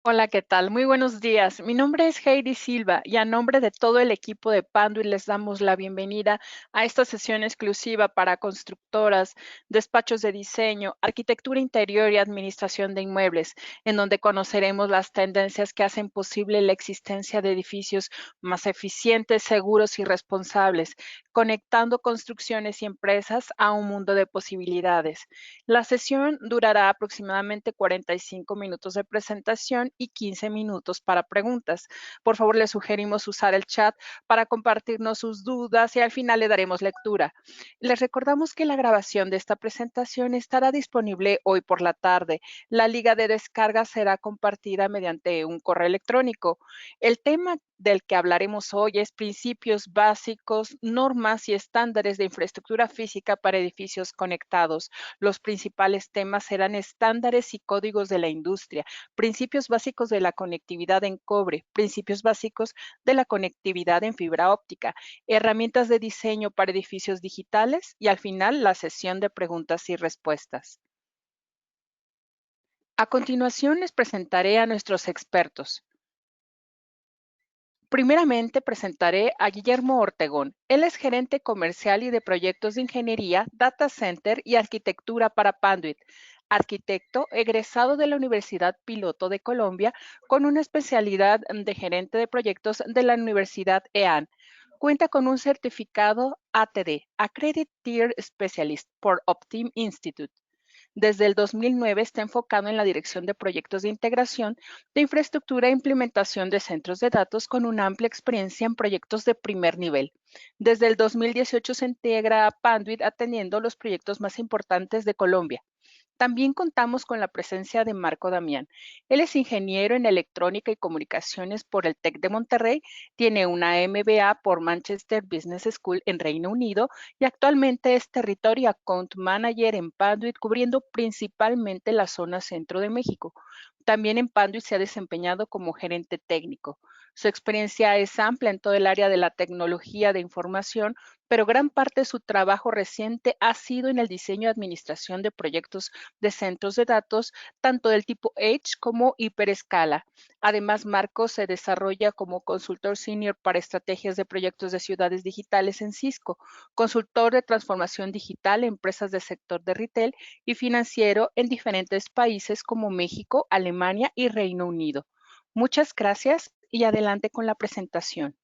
Hola, ¿qué tal? Muy buenos días. Mi nombre es Heidi Silva y a nombre de todo el equipo de Panduit les damos la bienvenida a esta sesión exclusiva para constructoras, despachos de diseño, arquitectura interior y administración de inmuebles, en donde conoceremos las tendencias que hacen posible la existencia de edificios más eficientes, seguros y responsables, conectando construcciones y empresas a un mundo de posibilidades. La sesión durará aproximadamente 45 minutos de presentación y 15 minutos para preguntas. Por favor, le sugerimos usar el chat para compartirnos sus dudas y al final le daremos lectura. Les recordamos que la grabación de esta presentación estará disponible hoy por la tarde. La liga de descarga será compartida mediante un correo electrónico. El tema del que hablaremos hoy es principios básicos, normas y estándares de infraestructura física para edificios conectados. Los principales temas serán estándares y códigos de la industria, principios básicos de la conectividad en cobre, principios básicos de la conectividad en fibra óptica, herramientas de diseño para edificios digitales y al final la sesión de preguntas y respuestas. A continuación les presentaré a nuestros expertos. Primeramente presentaré a Guillermo Ortegón. Él es gerente comercial y de proyectos de ingeniería, data center y arquitectura para Panduit. Arquitecto egresado de la Universidad Piloto de Colombia con una especialidad de gerente de proyectos de la Universidad EAN. Cuenta con un certificado ATD, Accredited Tier Specialist por Optim Institute. Desde el 2009 está enfocado en la dirección de proyectos de integración de infraestructura e implementación de centros de datos con una amplia experiencia en proyectos de primer nivel. Desde el 2018 se integra a Panduit atendiendo los proyectos más importantes de Colombia. También contamos con la presencia de Marco Damián. Él es ingeniero en electrónica y comunicaciones por el TEC de Monterrey, tiene una MBA por Manchester Business School en Reino Unido y actualmente es Territory Account Manager en Panduit, cubriendo principalmente la zona centro de México. También en Panduit se ha desempeñado como gerente técnico. Su experiencia es amplia en todo el área de la tecnología de información, pero gran parte de su trabajo reciente ha sido en el diseño y administración de proyectos de centros de datos, tanto del tipo Edge como hiperescala. Además, Marcos se desarrolla como consultor senior para estrategias de proyectos de ciudades digitales en Cisco, consultor de transformación digital en empresas del sector de retail y financiero en diferentes países como México, Alemania y Reino Unido. Muchas gracias y adelante con la presentación.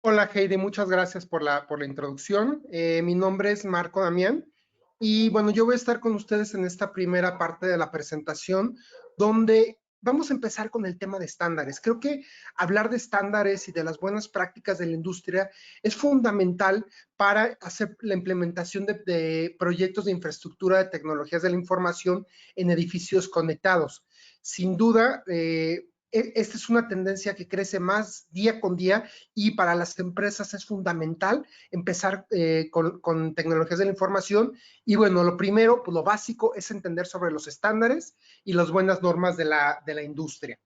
Hola Heidi, muchas gracias por la introducción. Mi nombre es Marco Damián y bueno, yo voy a estar con ustedes en esta primera parte de la presentación donde vamos a empezar con el tema de estándares. Creo que hablar de estándares y de las buenas prácticas de la industria es fundamental para hacer la implementación de proyectos de infraestructura de tecnologías de la información en edificios conectados. Sin duda, esta es una tendencia que crece más día con día y para las empresas es fundamental empezar con tecnologías de la información. Y bueno, lo primero, pues lo básico es entender sobre los estándares y las buenas normas de la industria.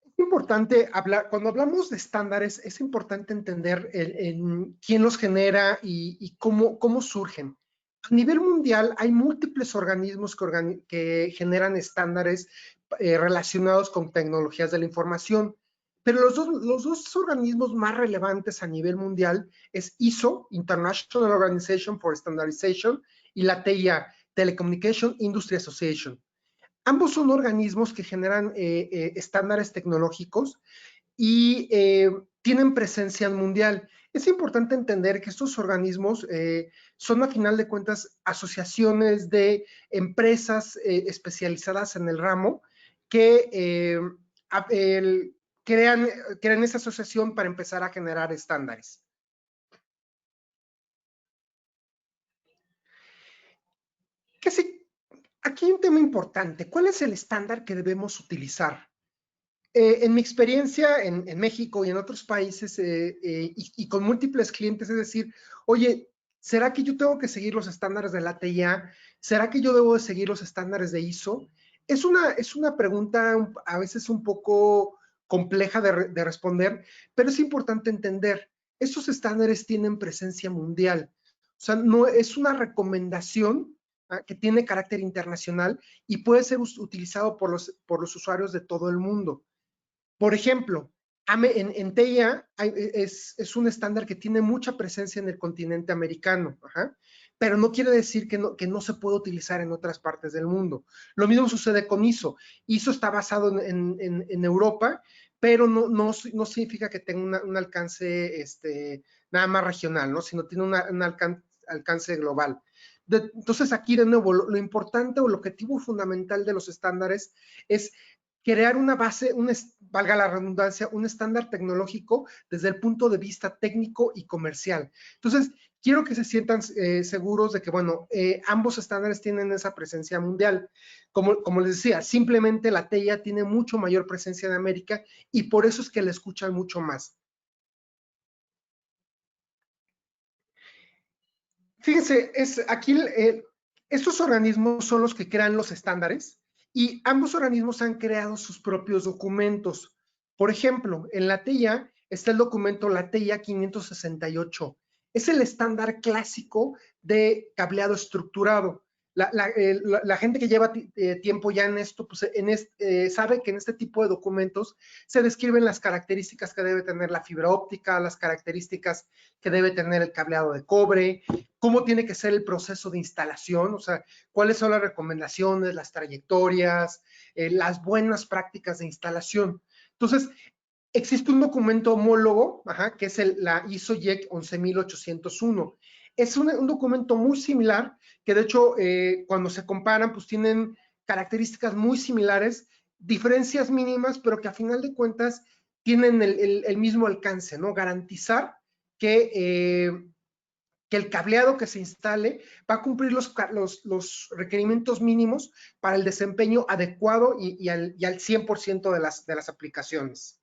Es importante hablar, cuando hablamos de estándares, es importante entender quién los genera y cómo surgen. A nivel mundial hay múltiples organismos que generan estándares relacionados con tecnologías de la información, pero los dos organismos más relevantes a nivel mundial es ISO, International Organization for Standardization, y la TIA, Telecommunication Industry Association. Ambos son organismos que generan estándares tecnológicos y tienen presencia mundial. Es importante entender que estos organismos son, a final de cuentas, asociaciones de empresas especializadas en el ramo que crean esa asociación para empezar a generar estándares. Aquí hay un tema importante. ¿Cuál es el estándar que debemos utilizar? En mi experiencia en México y en otros países y con múltiples clientes, es decir, oye, ¿será que yo tengo que seguir los estándares de la TIA? ¿Será que yo debo de seguir los estándares de ISO? Es una pregunta a veces un poco compleja de responder, pero es importante entender, estos estándares tienen presencia mundial. O sea, no es una recomendación que tiene carácter internacional y puede ser utilizado por los usuarios de todo el mundo. Por ejemplo, en TIA es un estándar que tiene mucha presencia en el continente americano, pero no quiere decir que no se puede utilizar en otras partes del mundo. Lo mismo sucede con ISO. ISO está basado en Europa, pero no significa que tenga un alcance nada más regional, ¿no? Sino tiene un alcance global. Entonces, aquí de nuevo, lo importante o el objetivo fundamental de los estándares es crear una base, valga la redundancia, un estándar tecnológico desde el punto de vista técnico y comercial. Entonces, quiero que se sientan seguros de que, bueno, ambos estándares tienen esa presencia mundial. Como les decía, simplemente la TIA tiene mucho mayor presencia en América y por eso es que la escuchan mucho más. Fíjense, aquí estos organismos son los que crean los estándares y ambos organismos han creado sus propios documentos. Por ejemplo, en la TIA está el documento la TIA 568. Es el estándar clásico de cableado estructurado. La gente que lleva tiempo ya en esto, pues sabe que en este tipo de documentos se describen las características que debe tener la fibra óptica, las características que debe tener el cableado de cobre, cómo tiene que ser el proceso de instalación, o sea, cuáles son las recomendaciones, las trayectorias, las buenas prácticas de instalación. Entonces, existe un documento homólogo, que es la ISO-IEC 11801. Es un documento muy similar, que de hecho, cuando se comparan, pues tienen características muy similares, diferencias mínimas, pero que a final de cuentas tienen el mismo alcance, ¿no? Garantizar que el cableado que se instale va a cumplir los requerimientos mínimos para el desempeño adecuado y al 100% de las aplicaciones.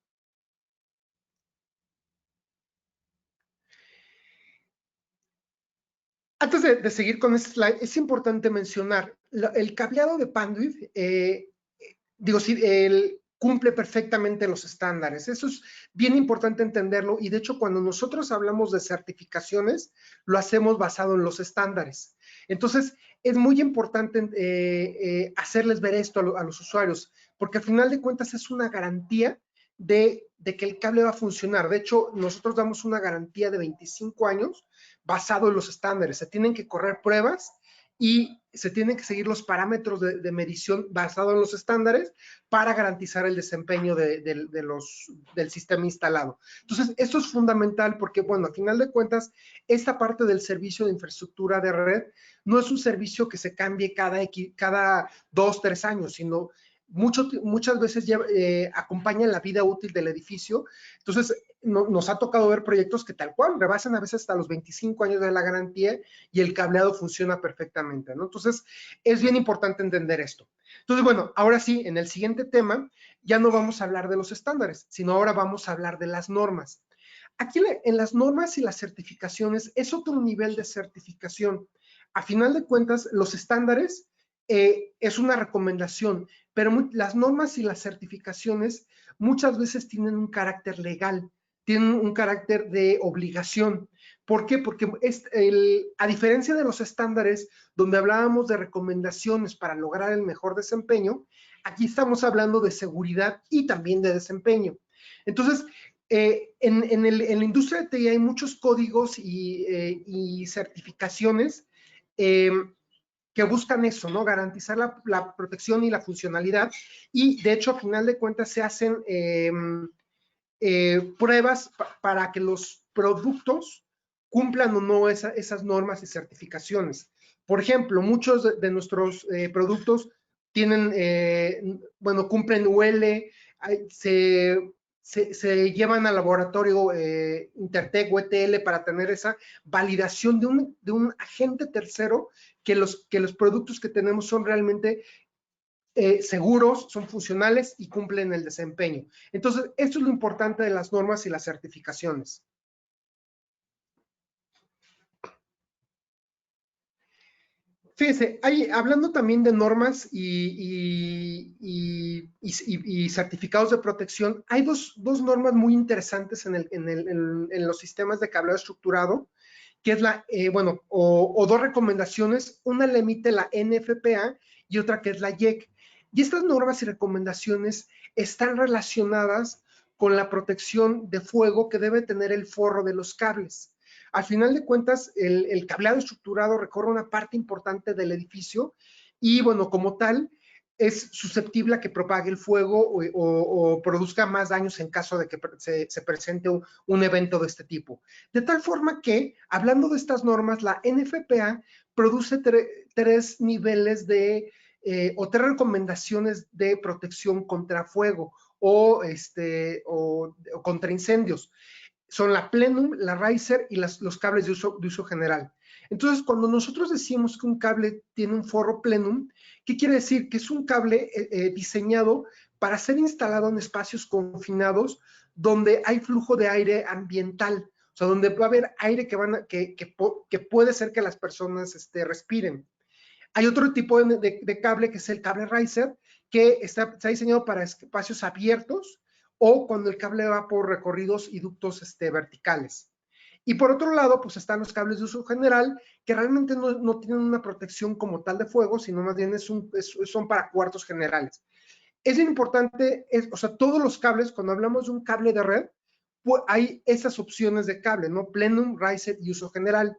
Antes de seguir con este slide, es importante mencionar, el cableado de Panduit, cumple perfectamente los estándares. Eso es bien importante entenderlo y de hecho cuando nosotros hablamos de certificaciones, lo hacemos basado en los estándares. Entonces, es muy importante hacerles ver esto a los usuarios, porque al final de cuentas es una garantía de que el cable va a funcionar. De hecho, nosotros damos una garantía de 25 años basado en los estándares. Se tienen que correr pruebas y se tienen que seguir los parámetros de medición basados en los estándares para garantizar el desempeño del sistema instalado. Entonces, esto es fundamental porque, bueno, a final de cuentas, esta parte del servicio de infraestructura de red no es un servicio que se cambie cada 2, 3 años, sino muchas veces acompaña la vida útil del edificio. Entonces, nos ha tocado ver proyectos que tal cual rebasan a veces hasta los 25 años de la garantía y el cableado funciona perfectamente, ¿no? Entonces, es bien importante entender esto. Entonces, bueno, ahora sí, en el siguiente tema, ya no vamos a hablar de los estándares, sino ahora vamos a hablar de las normas. Aquí en las normas y las certificaciones es otro nivel de certificación. A final de cuentas, los estándares es una recomendación, pero las normas y las certificaciones muchas veces tienen un carácter legal, tienen un carácter de obligación. ¿Por qué? Porque a diferencia de los estándares, donde hablábamos de recomendaciones para lograr el mejor desempeño, aquí estamos hablando de seguridad y también de desempeño. Entonces, en la industria de TI hay muchos códigos y certificaciones que buscan eso, ¿no? Garantizar la protección y la funcionalidad. Y de hecho, a final de cuentas, se hacen pruebas para que los productos cumplan o no esas normas y certificaciones. Por ejemplo, muchos de nuestros productos tienen, cumplen UL, se llevan al laboratorio Intertek o ETL para tener esa validación de un agente tercero que los productos que tenemos son realmente seguros, son funcionales y cumplen el desempeño. Entonces, esto es lo importante de las normas y las certificaciones. Fíjense, hablando también de normas y certificados de protección, hay dos normas muy interesantes en los sistemas de cableado estructurado que es bueno, o dos recomendaciones, una la emite la NFPA y otra que es la IEC. Y estas normas y recomendaciones están relacionadas con la protección de fuego que debe tener el forro de los cables. Al final de cuentas, el cableado estructurado recorre una parte importante del edificio y, bueno, como tal, es susceptible a que propague el fuego o produzca más daños en caso de que se presente un evento de este tipo. De tal forma que, hablando de estas normas, la NFPA produce tres niveles o tres recomendaciones de protección contra fuego o contra incendios. Son la Plenum, la Riser y los cables de uso general. Entonces, cuando nosotros decimos que un cable tiene un forro Plenum, ¿qué quiere decir? Que es un cable diseñado para ser instalado en espacios confinados donde hay flujo de aire ambiental, o sea, donde va a haber aire que puede ser que las personas respiren. Hay otro tipo de cable que es el cable riser, que está diseñado para espacios abiertos o cuando el cable va por recorridos y ductos verticales. Y por otro lado, pues están los cables de uso general, que realmente no tienen una protección como tal de fuego, sino más bien son para cuartos generales. Es bien importante, o sea, todos los cables, cuando hablamos de un cable de red, pues hay esas opciones de cable, ¿no? Plenum, riser y uso general.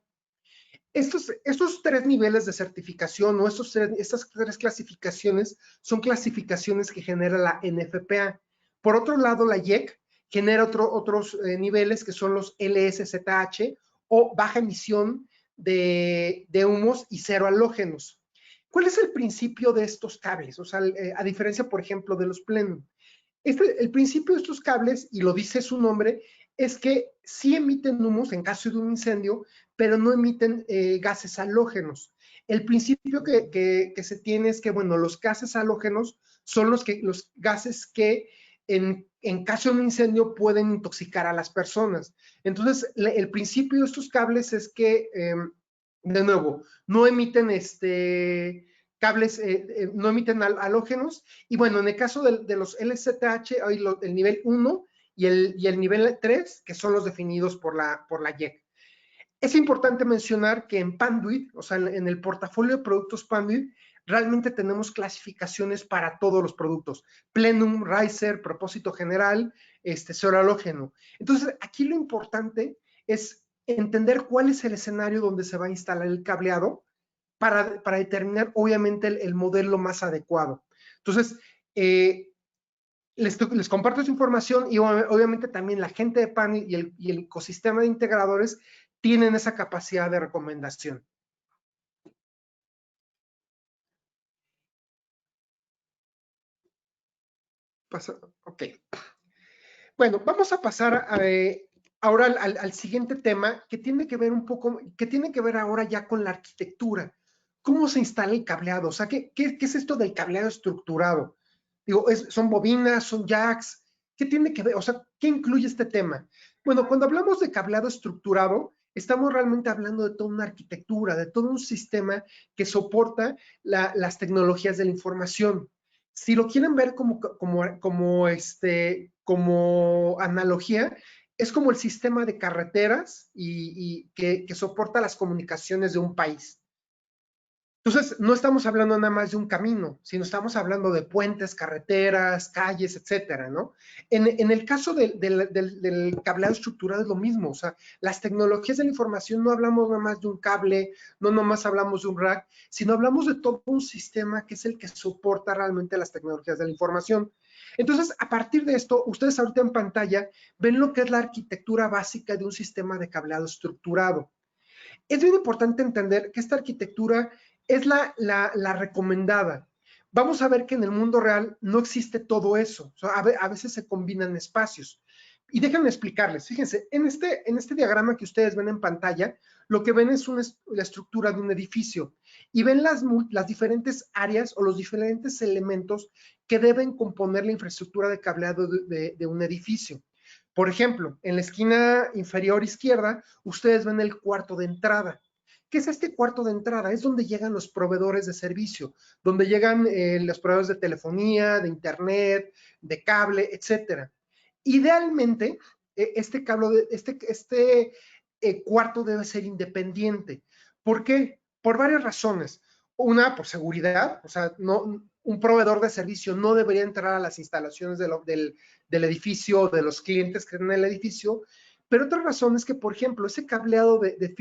Estos tres niveles de certificación o estas tres clasificaciones son clasificaciones que genera la NFPA. Por otro lado, la IEC genera otros niveles que son los LSZH o baja emisión de humos y cero halógenos. ¿Cuál es el principio de estos cables? O sea, a diferencia, por ejemplo, de los Plenum. El principio de estos cables, y lo dice su nombre, es que sí emiten humos en caso de un incendio, pero no emiten gases halógenos. El principio que se tiene es que, bueno, los gases halógenos son los gases que en caso de un incendio pueden intoxicar a las personas. Entonces, el principio de estos cables es que, de nuevo, no emiten cables, no emiten halógenos. Y bueno, en el caso de los LZH, hay el nivel 1 y el nivel 3, que son los definidos por la IEC. Es importante mencionar que en Panduit, o sea, en el portafolio de productos Panduit, realmente tenemos clasificaciones para todos los productos. Plenum, Riser, propósito general, cero halógeno. Entonces, aquí lo importante es entender cuál es el escenario donde se va a instalar el cableado para determinar, obviamente, el modelo más adecuado. Entonces, les comparto esa información y obviamente también la gente de Panduit y el ecosistema de integradores tienen esa capacidad de recomendación. Ok. Bueno, vamos a pasar ahora al siguiente tema que tiene que ver un poco, que tiene que ver ahora ya con la arquitectura. ¿Cómo se instala el cableado? O sea, ¿qué es esto del cableado estructurado? Digo, son bobinas, son jacks, ¿qué tiene que ver? O sea, ¿qué incluye este tema? Bueno, cuando hablamos de cableado estructurado, estamos realmente hablando de toda una arquitectura, de todo un sistema que soporta las tecnologías de la información. Si lo quieren ver como analogía, es como el sistema de carreteras y que soporta las comunicaciones de un país. Entonces, no estamos hablando nada más de un camino, sino estamos hablando de puentes, carreteras, calles, etcétera, ¿no? En el caso del cableado estructurado es lo mismo, o sea, las tecnologías de la información no hablamos nada más de un cable, no nomás hablamos de un rack, sino hablamos de todo un sistema que es el que soporta realmente las tecnologías de la información. Entonces, a partir de esto, ustedes ahorita en pantalla ven lo que es la arquitectura básica de un sistema de cableado estructurado. Es bien importante entender que esta arquitectura es la recomendada. Vamos a ver que en el mundo real no existe todo eso. O sea, a veces se combinan espacios. Y déjenme explicarles. Fíjense, en este diagrama que ustedes ven en pantalla, lo que ven es la estructura de un edificio y ven las diferentes áreas o los diferentes elementos que deben componer la infraestructura de cableado de un edificio. Por ejemplo, en la esquina inferior izquierda, ustedes ven el cuarto de entrada. ¿Qué es este cuarto de entrada? Es donde llegan los proveedores de servicio, donde llegan los proveedores de telefonía, de internet, de cable, etcétera. Idealmente, este cuarto debe ser independiente. ¿Por qué? Por varias razones. Una, por seguridad, o sea, no, un proveedor de servicio no debería entrar a las instalaciones del edificio, de los clientes que están en el edificio. Pero otra razón es que, por ejemplo, ese cableado de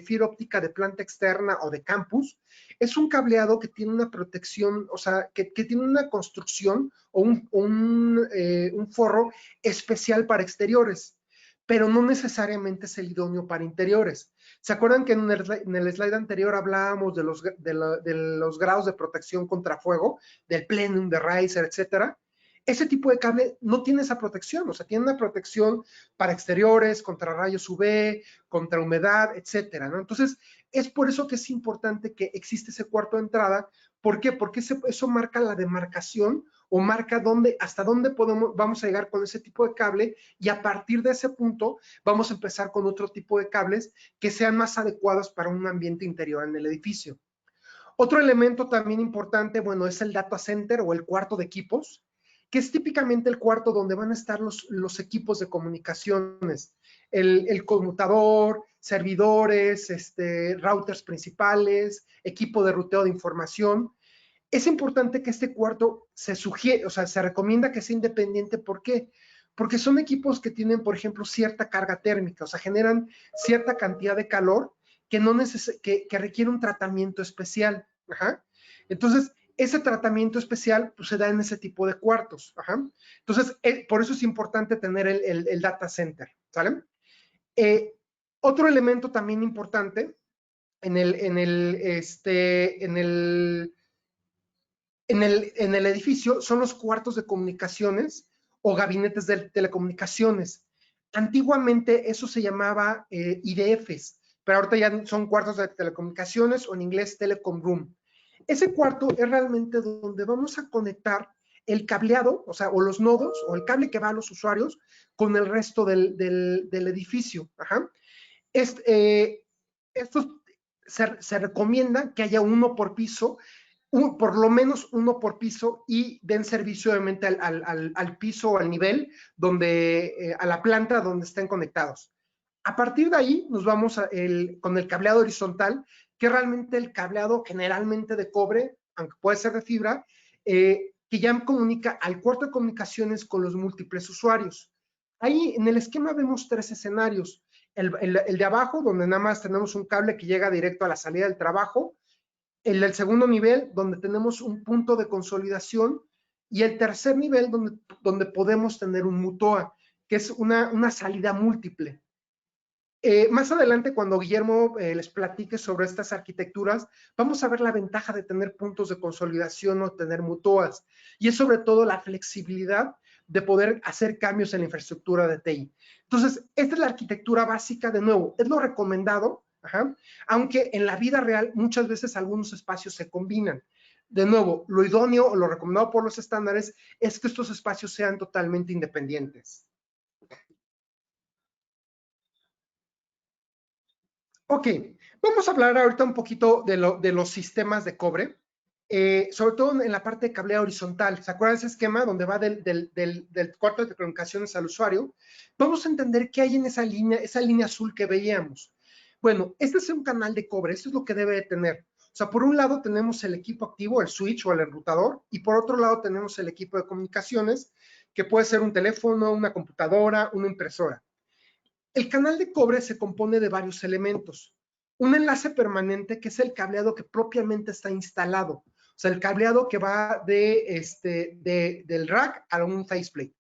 fibra óptica de planta externa o de campus es un cableado que tiene una protección, o sea, que tiene una construcción o un forro especial para exteriores, pero no necesariamente es el idóneo para interiores. ¿Se acuerdan que en el slide anterior hablábamos de los grados de protección contra fuego, del plenum, de riser, etcétera? Ese tipo de cable no tiene esa protección, o sea, tiene una protección para exteriores, contra rayos UV, contra humedad, etcétera, ¿no? Entonces, es por eso que es importante que existe ese cuarto de entrada. ¿Por qué? Porque eso marca la demarcación o marca hasta dónde vamos a llegar con ese tipo de cable, y a partir de ese punto vamos a empezar con otro tipo de cables que sean más adecuados para un ambiente interior en el edificio. Otro elemento también importante, bueno, es el data center o el cuarto de equipos, que es típicamente el cuarto donde van a estar los equipos de comunicaciones, el conmutador, servidores, routers principales, equipo de ruteo de información. Es importante que este cuarto se recomienda que sea independiente. ¿Por qué? Porque son equipos que tienen, por ejemplo, cierta carga térmica, o sea, generan cierta cantidad de calor que, que requiere un tratamiento especial. Ajá. Entonces, ese tratamiento especial pues, se da en ese tipo de cuartos. Ajá. Entonces, por eso es importante tener el data center. ¿Sale? Otro elemento también importante en el edificio son los cuartos de comunicaciones o gabinetes de telecomunicaciones. Antiguamente eso se llamaba IDFs, pero ahorita ya son cuartos de telecomunicaciones, o en inglés Telecom Room. Ese cuarto es realmente donde vamos a conectar el cableado, o sea, o los nodos, o el cable que va a los usuarios con el resto del edificio. Ajá. Estos se recomienda que haya uno por piso, por lo menos uno por piso, y den servicio obviamente al piso o al nivel, a la planta donde estén conectados. A partir de ahí nos vamos con el cableado horizontal, que es realmente el cableado generalmente de cobre, aunque puede ser de fibra, que ya comunica al cuarto de comunicaciones con los múltiples usuarios. Ahí en el esquema vemos tres escenarios. El de abajo, donde nada más tenemos un cable que llega directo a la salida del trabajo. El segundo nivel, donde tenemos un punto de consolidación. Y el tercer nivel, donde podemos tener un MUTOA, que es una salida múltiple. Más adelante, cuando Guillermo les platique sobre estas arquitecturas, vamos a ver la ventaja de tener puntos de consolidación o tener MUTOAs. Y es sobre todo la flexibilidad de poder hacer cambios en la infraestructura de TI. Entonces, esta es la arquitectura básica. De nuevo, es lo recomendado, aunque en la vida real muchas veces algunos espacios se combinan. De nuevo, lo idóneo o lo recomendado por los estándares es que estos espacios sean totalmente independientes. Ok, vamos a hablar ahorita un poquito de los sistemas de cobre, sobre todo en la parte de cableo horizontal. ¿Se acuerdan de ese esquema donde va del cuarto de comunicaciones al usuario? Vamos a entender qué hay en esa línea azul que veíamos. Bueno, este es un canal de cobre, esto es lo que debe de tener. O sea, por un lado tenemos el equipo activo, el switch o el enrutador, y por otro lado tenemos el equipo de comunicaciones, que puede ser un teléfono, una computadora, una impresora. El canal de cobre se compone de varios elementos. Un enlace permanente, que es el cableado que propiamente está instalado. O sea, el cableado que va del rack a un faceplate.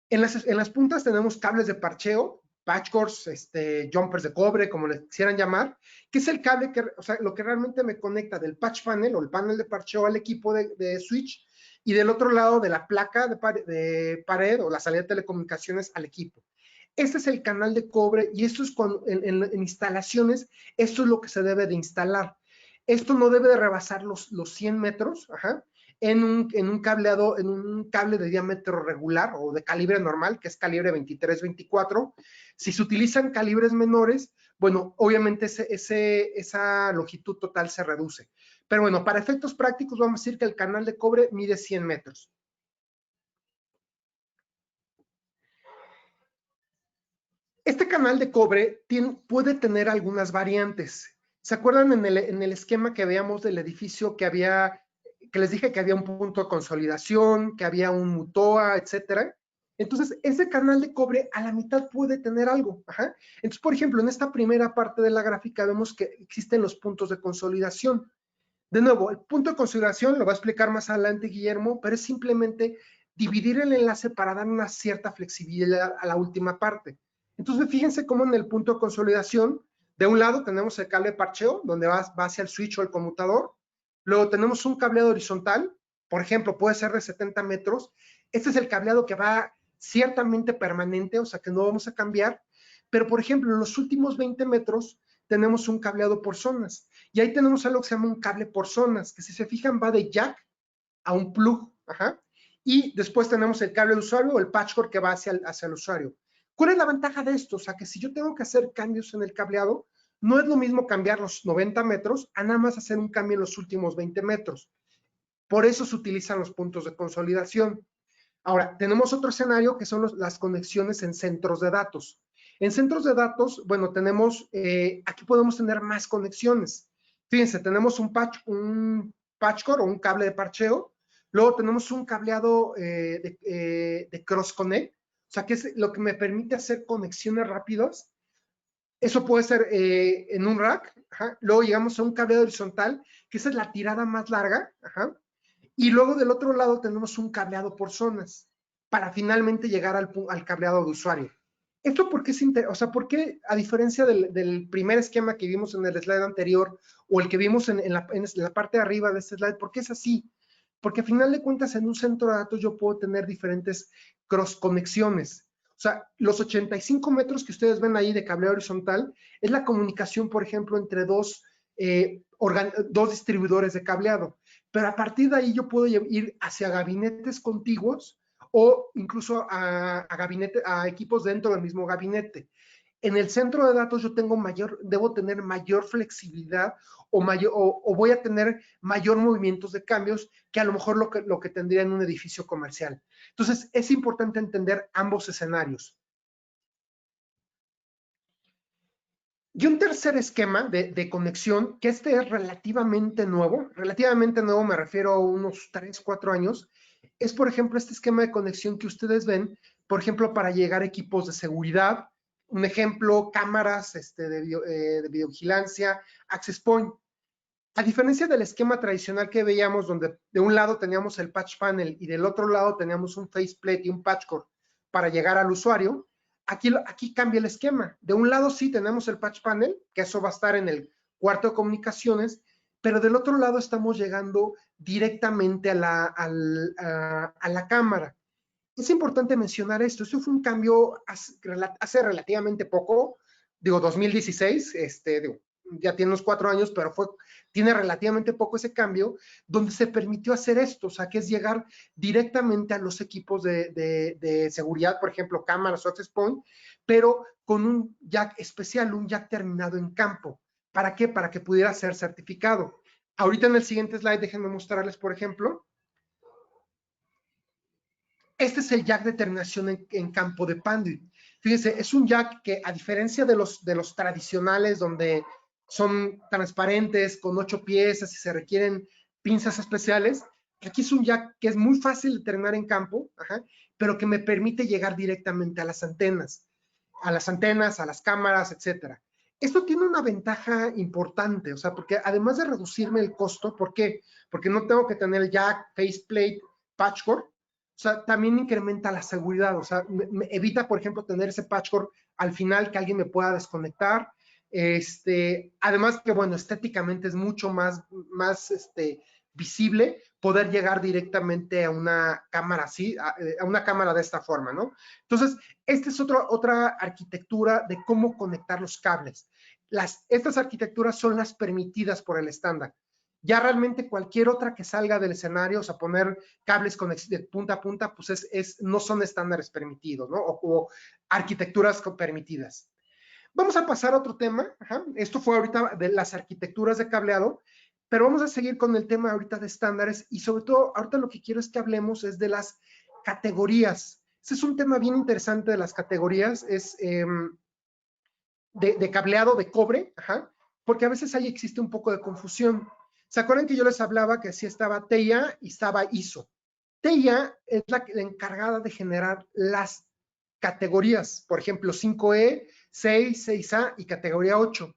En las puntas tenemos cables de parcheo, patchcords, jumpers de cobre, como les quisieran llamar, que es el cable o sea, lo que realmente me conecta del patch panel o el panel de parcheo al equipo de switch, y del otro lado de la placa de pared o la salida de telecomunicaciones al equipo. Este es el canal de cobre, y esto es cuando en instalaciones, esto es lo que se debe de instalar. Esto no debe de rebasar los 100 metros, en un cable de diámetro regular o de calibre normal, que es calibre 23-24. Si se utilizan calibres menores, bueno, obviamente esa longitud total se reduce. Pero bueno, para efectos prácticos vamos a decir que el canal de cobre mide 100 metros. Este canal de cobre puede tener algunas variantes. ¿Se acuerdan en el esquema que veíamos del edificio que les dije que había un punto de consolidación, que había un MUTOA, etcétera? Entonces, ese canal de cobre a la mitad puede tener algo. Ajá. Entonces, por ejemplo, en esta primera parte de la gráfica vemos que existen los puntos de consolidación. De nuevo, el punto de consolidación lo va a explicar más adelante Guillermo, pero es simplemente dividir el enlace para dar una cierta flexibilidad a la última parte. Entonces, fíjense cómo en el punto de consolidación, de un lado tenemos el cable de parcheo, donde va hacia el switch o el conmutador. Luego tenemos un cableado horizontal, por ejemplo, puede ser de 70 metros. Este es el cableado que va ciertamente permanente, o sea que no vamos a cambiar. Pero, por ejemplo, en los últimos 20 metros tenemos un cableado por zonas. Y ahí tenemos algo que se llama un cable por zonas, que si se fijan va de jack a un plug. Ajá. Y después tenemos el cable de usuario o el patchcord que va hacia el usuario. ¿Cuál es la ventaja de esto? O sea, que si yo tengo que hacer cambios en el cableado, no es lo mismo cambiar los 90 metros a nada más hacer un cambio en los últimos 20 metros. Por eso se utilizan los puntos de consolidación. Ahora, tenemos otro escenario que son las conexiones en centros de datos. En centros de datos, bueno, tenemos, aquí podemos tener más conexiones. Fíjense, tenemos un patchcore o un cable de parcheo, luego tenemos un cableado de cross connect, o sea, que es lo que me permite hacer conexiones rápidas. Eso puede ser en un rack, ajá. Luego llegamos a un cableado horizontal, que esa es la tirada más larga, ajá. Y luego del otro lado tenemos un cableado por zonas para finalmente llegar al cableado de usuario. ¿Esto por qué o sea, por qué, a diferencia del primer esquema que vimos en el slide anterior o el que vimos en la parte de arriba de este slide, por qué es así? Porque a final de cuentas en un centro de datos yo puedo tener diferentes cross conexiones. O sea, los 85 metros que ustedes ven ahí de cableado horizontal es la comunicación, por ejemplo, entre dos distribuidores de cableado. Pero a partir de ahí yo puedo ir hacia gabinetes contiguos o incluso a equipos dentro del mismo gabinete. En el centro de datos yo debo tener mayor flexibilidad o voy a tener mayor movimientos de cambios que a lo mejor lo que tendría en un edificio comercial. Entonces, es importante entender ambos escenarios. Y un tercer esquema de conexión, que este es relativamente nuevo me refiero a unos 3, 4 años, es por ejemplo este esquema de conexión que ustedes ven, por ejemplo, para llegar a equipos de seguridad, un ejemplo, cámaras de videovigilancia, access point. A diferencia del esquema tradicional que veíamos, donde de un lado teníamos el patch panel y del otro lado teníamos un faceplate y un patchcord para llegar al usuario, aquí cambia el esquema. De un lado sí tenemos el patch panel, que eso va a estar en el cuarto de comunicaciones, pero del otro lado estamos llegando directamente a la cámara. Es importante mencionar esto. Esto fue un cambio hace relativamente poco, digo 2016, ya tiene unos 4 años, pero tiene relativamente poco ese cambio, donde se permitió hacer esto, o sea, que es llegar directamente a los equipos de seguridad, por ejemplo, cámaras o access point, pero con un jack especial, un jack terminado en campo. ¿Para qué? Para que pudiera ser certificado. Ahorita en el siguiente slide, déjenme mostrarles, por ejemplo, este es el jack de terminación en campo de Panduit. Fíjense, es un jack que a diferencia de los tradicionales donde son transparentes con 8 piezas y se requieren pinzas especiales, aquí es un jack que es muy fácil de terminar en campo, ajá, pero que me permite llegar directamente a las antenas, a las cámaras, etcétera. Esto tiene una ventaja importante, o sea, porque además de reducirme el costo, ¿por qué? Porque no tengo que tener el jack, faceplate, patchcord. O sea, también incrementa la seguridad, o sea, me evita, por ejemplo, tener ese patchcord al final que alguien me pueda desconectar. Además que, bueno, estéticamente es mucho más visible poder llegar directamente a una cámara así, a una cámara de esta forma, ¿no? Entonces, esta es otra arquitectura de cómo conectar los cables. Estas arquitecturas son las permitidas por el estándar. Ya realmente cualquier otra que salga del escenario, o sea, poner cables de punta a punta, pues no son estándares permitidos, ¿no? O arquitecturas permitidas. Vamos a pasar a otro tema. Ajá. Esto fue ahorita de las arquitecturas de cableado, pero vamos a seguir con el tema ahorita de estándares y sobre todo ahorita lo que quiero es que hablemos es de las categorías. Ese es un tema bien interesante de las categorías. de cableado de cobre, ajá, porque a veces ahí existe un poco de confusión. ¿Se acuerdan que yo les hablaba que sí estaba TEIA y estaba ISO? TEIA es la encargada de generar las categorías, por ejemplo, 5E, 6, 6A y categoría 8.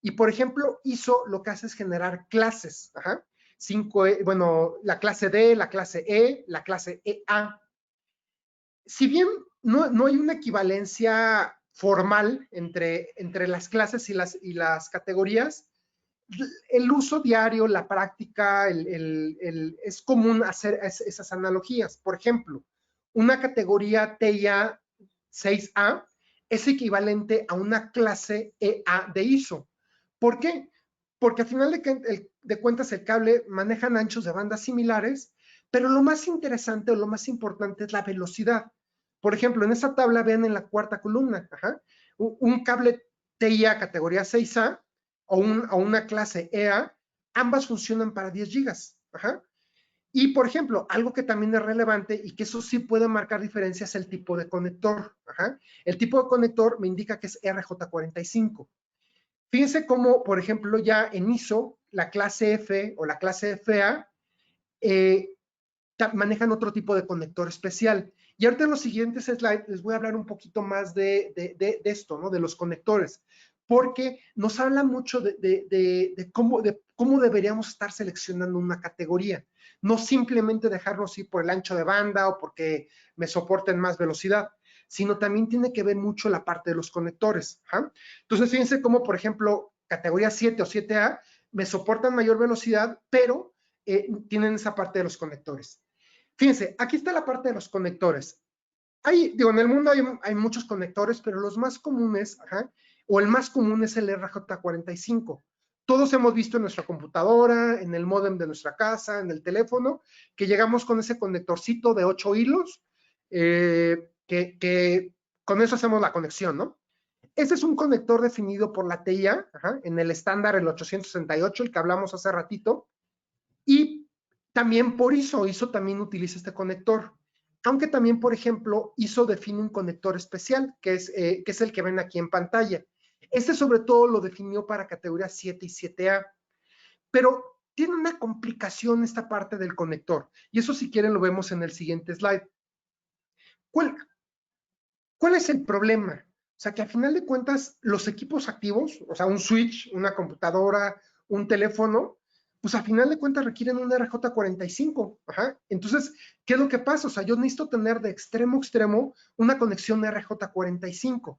Y por ejemplo, ISO lo que hace es generar clases, ajá. 5E, bueno, la clase D, la clase E, la clase EA. Si bien no hay una equivalencia formal entre las clases y las categorías, el uso diario, la práctica, es común hacer esas analogías. Por ejemplo, una categoría TIA 6A es equivalente a una clase EA de ISO. ¿Por qué? Porque al final de cuentas el cable manejan anchos de bandas similares, pero lo más interesante o lo más importante es la velocidad. Por ejemplo, en esta tabla vean en la cuarta columna, ajá, un cable TIA categoría 6A o una clase EA, ambas funcionan para 10 gigas. Ajá. Y, por ejemplo, algo que también es relevante y que eso sí puede marcar diferencia es el tipo de conector. Ajá. El tipo de conector me indica que es RJ45. Fíjense cómo, por ejemplo, ya en ISO, la clase F o la clase FA eh, manejan otro tipo de conector especial. Y ahorita en los siguientes slides les voy a hablar un poquito más de esto, ¿no? De los conectores, porque nos habla mucho de cómo deberíamos estar seleccionando una categoría. No simplemente dejarnos ir por el ancho de banda o porque me soporten más velocidad, sino también tiene que ver mucho la parte de los conectores. ¿Ja? Entonces, fíjense cómo, por ejemplo, categoría 7 o 7A me soportan mayor velocidad, pero tienen esa parte de los conectores. Fíjense, aquí está la parte de los conectores. En el mundo hay muchos conectores, pero los más comunes, ajá, o el más común es el RJ45. Todos hemos visto en nuestra computadora, en el módem de nuestra casa, en el teléfono, que llegamos con ese conectorcito de 8 hilos, que con eso hacemos la conexión, ¿no? Este es un conector definido por la TIA, ajá, en el estándar el 868, el que hablamos hace ratito, y también por ISO también utiliza este conector. Aunque también, por ejemplo, ISO define un conector especial, que es el que ven aquí en pantalla. Este sobre todo lo definió para categoría 7 y 7A. Pero tiene una complicación esta parte del conector. Y eso, si quieren, lo vemos en el siguiente slide. ¿Cuál es el problema? O sea, que al final de cuentas, los equipos activos, o sea, un switch, una computadora, un teléfono, pues al final de cuentas requieren un RJ45. Ajá. Entonces, ¿qué es lo que pasa? O sea, yo necesito tener de extremo a extremo una conexión RJ45.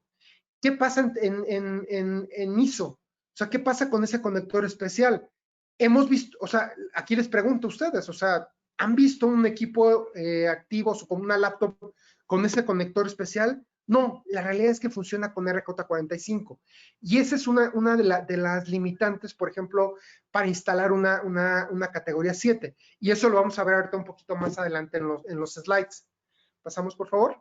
¿Qué pasa en ISO? O sea, ¿qué pasa con ese conector especial? Hemos visto, o sea, aquí les pregunto a ustedes, o sea, ¿han visto un equipo activo o como una laptop con ese conector especial? No, la realidad es que funciona con RJ45. Y esa es una de las limitantes, por ejemplo, para instalar una categoría 7. Y eso lo vamos a ver ahorita un poquito más adelante en los slides. Pasamos, por favor.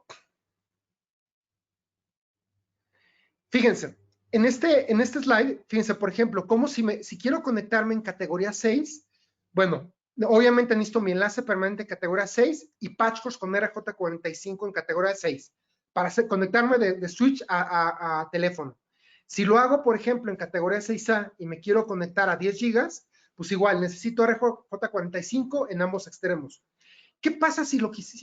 Fíjense, en este slide, fíjense, por ejemplo, como si quiero conectarme en categoría 6, bueno, obviamente necesito mi enlace permanente categoría 6 y patchcodes con RJ45 en categoría 6 para conectarme de switch a teléfono. Si lo hago, por ejemplo, en categoría 6A y me quiero conectar a 10 gigas, pues igual necesito RJ45 en ambos extremos. ¿Qué pasa si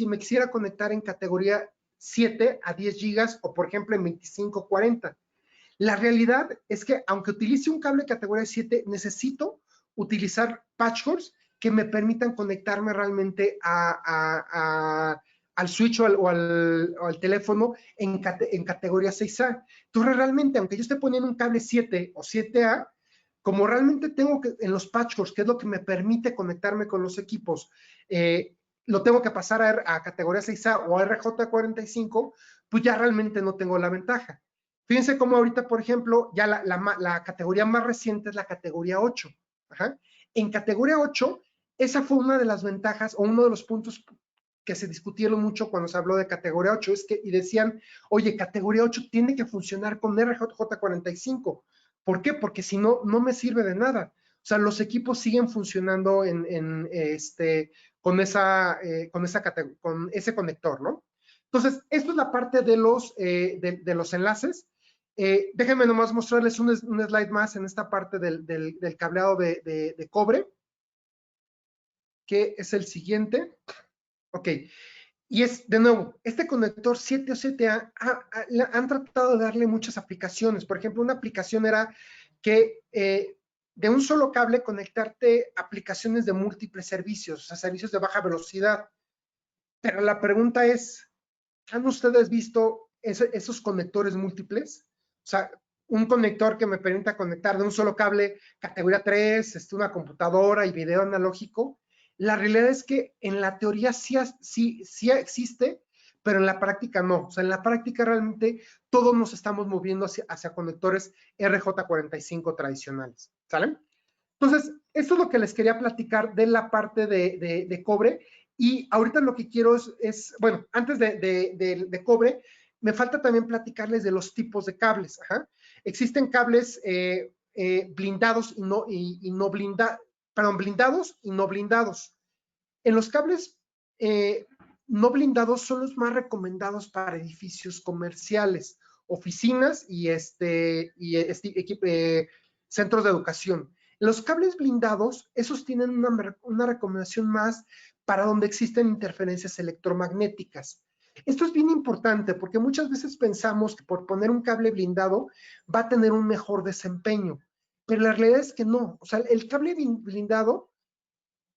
me quisiera conectar en categoría 7 a 10 gigas o, por ejemplo, en 2540? La realidad es que, aunque utilice un cable categoría 7, necesito utilizar patchcords que me permitan conectarme realmente al switch o al teléfono en categoría 6A. Entonces, realmente, aunque yo esté poniendo un cable 7 o 7A, como realmente tengo que, en los patchcords, que es lo que me permite conectarme con los equipos, lo tengo que pasar a categoría 6A o a RJ45, pues ya realmente no tengo la ventaja. Fíjense cómo ahorita, por ejemplo, ya la categoría más reciente es la categoría 8. Ajá. En categoría 8, esa fue una de las ventajas o uno de los puntos que se discutieron mucho cuando se habló de categoría 8, y decían, oye, categoría 8 tiene que funcionar con RJ45. ¿Por qué? Porque si no, no me sirve de nada. O sea, los equipos siguen funcionando con ese conector, ¿no? Entonces, esto es la parte de los enlaces. Déjenme nomás mostrarles un slide más en esta parte del cableado de cobre, que es el siguiente. Ok, y es, de nuevo, este conector 7 o 7A han tratado de darle muchas aplicaciones. Por ejemplo, una aplicación era que de un solo cable conectarte aplicaciones de múltiples servicios, o sea, servicios de baja velocidad. Pero la pregunta es, ¿han ustedes visto esos conectores múltiples? O sea, un conector que me permita conectar de un solo cable categoría 3, una computadora y video analógico. La realidad es que en la teoría sí existe, pero en la práctica no. O sea, en la práctica realmente todos nos estamos moviendo hacia conectores RJ45 tradicionales. ¿Sale? Entonces, esto es lo que les quería platicar de la parte de cobre. Y ahorita lo que quiero bueno, antes de cobre, me falta también platicarles de los tipos de cables. Ajá. Existen cables blindados y no blindados, perdón, blindados y no blindados. En los cables no blindados son los más recomendados para edificios comerciales, oficinas y centros de educación. Los cables blindados, esos tienen una recomendación más para donde existen interferencias electromagnéticas. Esto es bien importante porque muchas veces pensamos que por poner un cable blindado va a tener un mejor desempeño, pero la realidad es que no. O sea, el cable blindado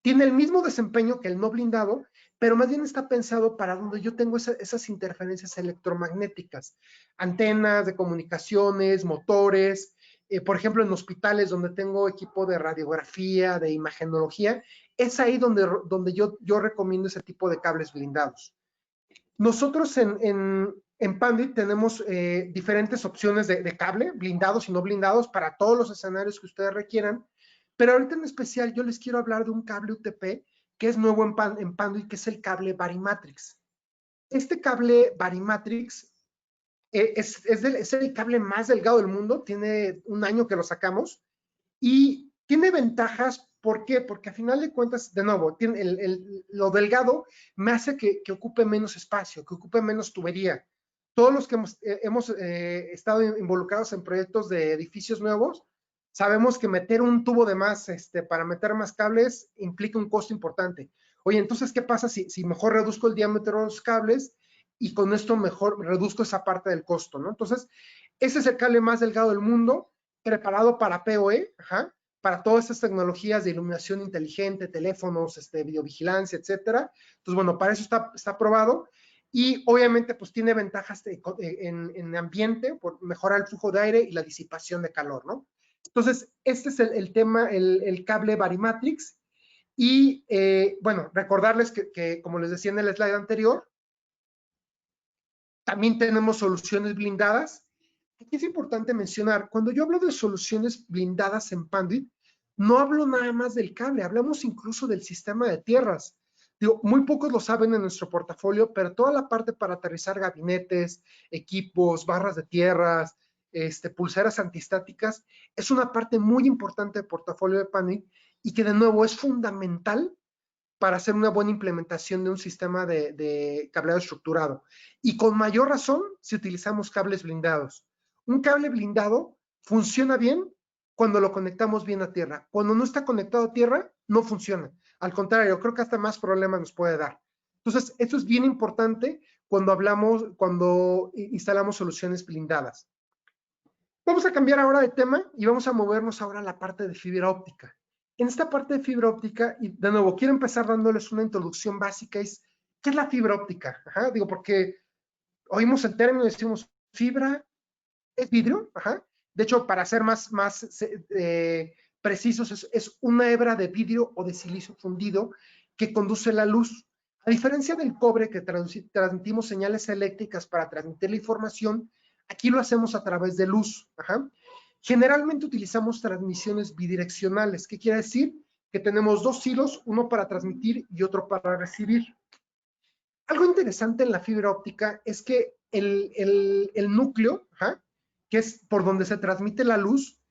tiene el mismo desempeño que el no blindado, pero más bien está pensado para donde yo tengo esas interferencias electromagnéticas, antenas de comunicaciones, motores, por ejemplo, en hospitales donde tengo equipo de radiografía, de imagenología, es ahí donde yo recomiendo ese tipo de cables blindados. Nosotros en Panduit tenemos diferentes opciones de cable, blindados y no blindados, para todos los escenarios que ustedes requieran, pero ahorita en especial yo les quiero hablar de un cable UTP que es nuevo en Panduit, que es el cable Varimatrix. Este cable Varimatrix es el cable más delgado del mundo, tiene un año que lo sacamos, y tiene ventajas. ¿Por qué? Porque a final de cuentas, de nuevo, lo delgado me hace que ocupe menos espacio, que ocupe menos tubería. Todos los que hemos estado involucrados en proyectos de edificios nuevos, sabemos que meter un tubo de más para meter más cables implica un costo importante. Oye, entonces, ¿qué pasa si mejor reduzco el diámetro de los cables y con esto mejor reduzco esa parte del costo, ¿no? Entonces, ese es el cable más delgado del mundo, preparado para PoE, ajá, para todas estas tecnologías de iluminación inteligente, teléfonos, videovigilancia, etcétera. Entonces, bueno, para eso está aprobado. Y obviamente, pues tiene ventajas en ambiente, por mejorar el flujo de aire y la disipación de calor, ¿no? Entonces, este es el tema, el cable Varimatrix. Y bueno, recordarles que, como les decía en el slide anterior, también tenemos soluciones blindadas. Aquí es importante mencionar, cuando yo hablo de soluciones blindadas en Panduit, no hablo nada más del cable, hablamos incluso del sistema de tierras. Digo, muy pocos lo saben en nuestro portafolio, pero toda la parte para aterrizar gabinetes, equipos, barras de tierras, pulseras antiestáticas, es una parte muy importante del portafolio de Panduit y que de nuevo es fundamental para hacer una buena implementación de un sistema de cableado estructurado. Y con mayor razón si utilizamos cables blindados. Un cable blindado funciona bien cuando lo conectamos bien a tierra. Cuando no está conectado a tierra, no funciona. Al contrario, creo que hasta más problemas nos puede dar. Entonces, esto es bien importante cuando instalamos soluciones blindadas. Vamos a cambiar ahora de tema y vamos a movernos ahora a la parte de fibra óptica. En esta parte de fibra óptica, y de nuevo, quiero empezar dándoles una introducción básica, ¿qué es la fibra óptica? Ajá, digo, porque oímos el término y decimos, fibra es vidrio, ajá. De hecho, para ser más precisos, es una hebra de vidrio o de silicio fundido que conduce la luz. A diferencia del cobre, que transmitimos señales eléctricas para transmitir la información, aquí lo hacemos a través de luz. Ajá. Generalmente utilizamos transmisiones bidireccionales. ¿Qué quiere decir? Que tenemos dos hilos, uno para transmitir y otro para recibir. Algo interesante en la fibra óptica es que el núcleo, ajá, que es por donde se transmite la luz,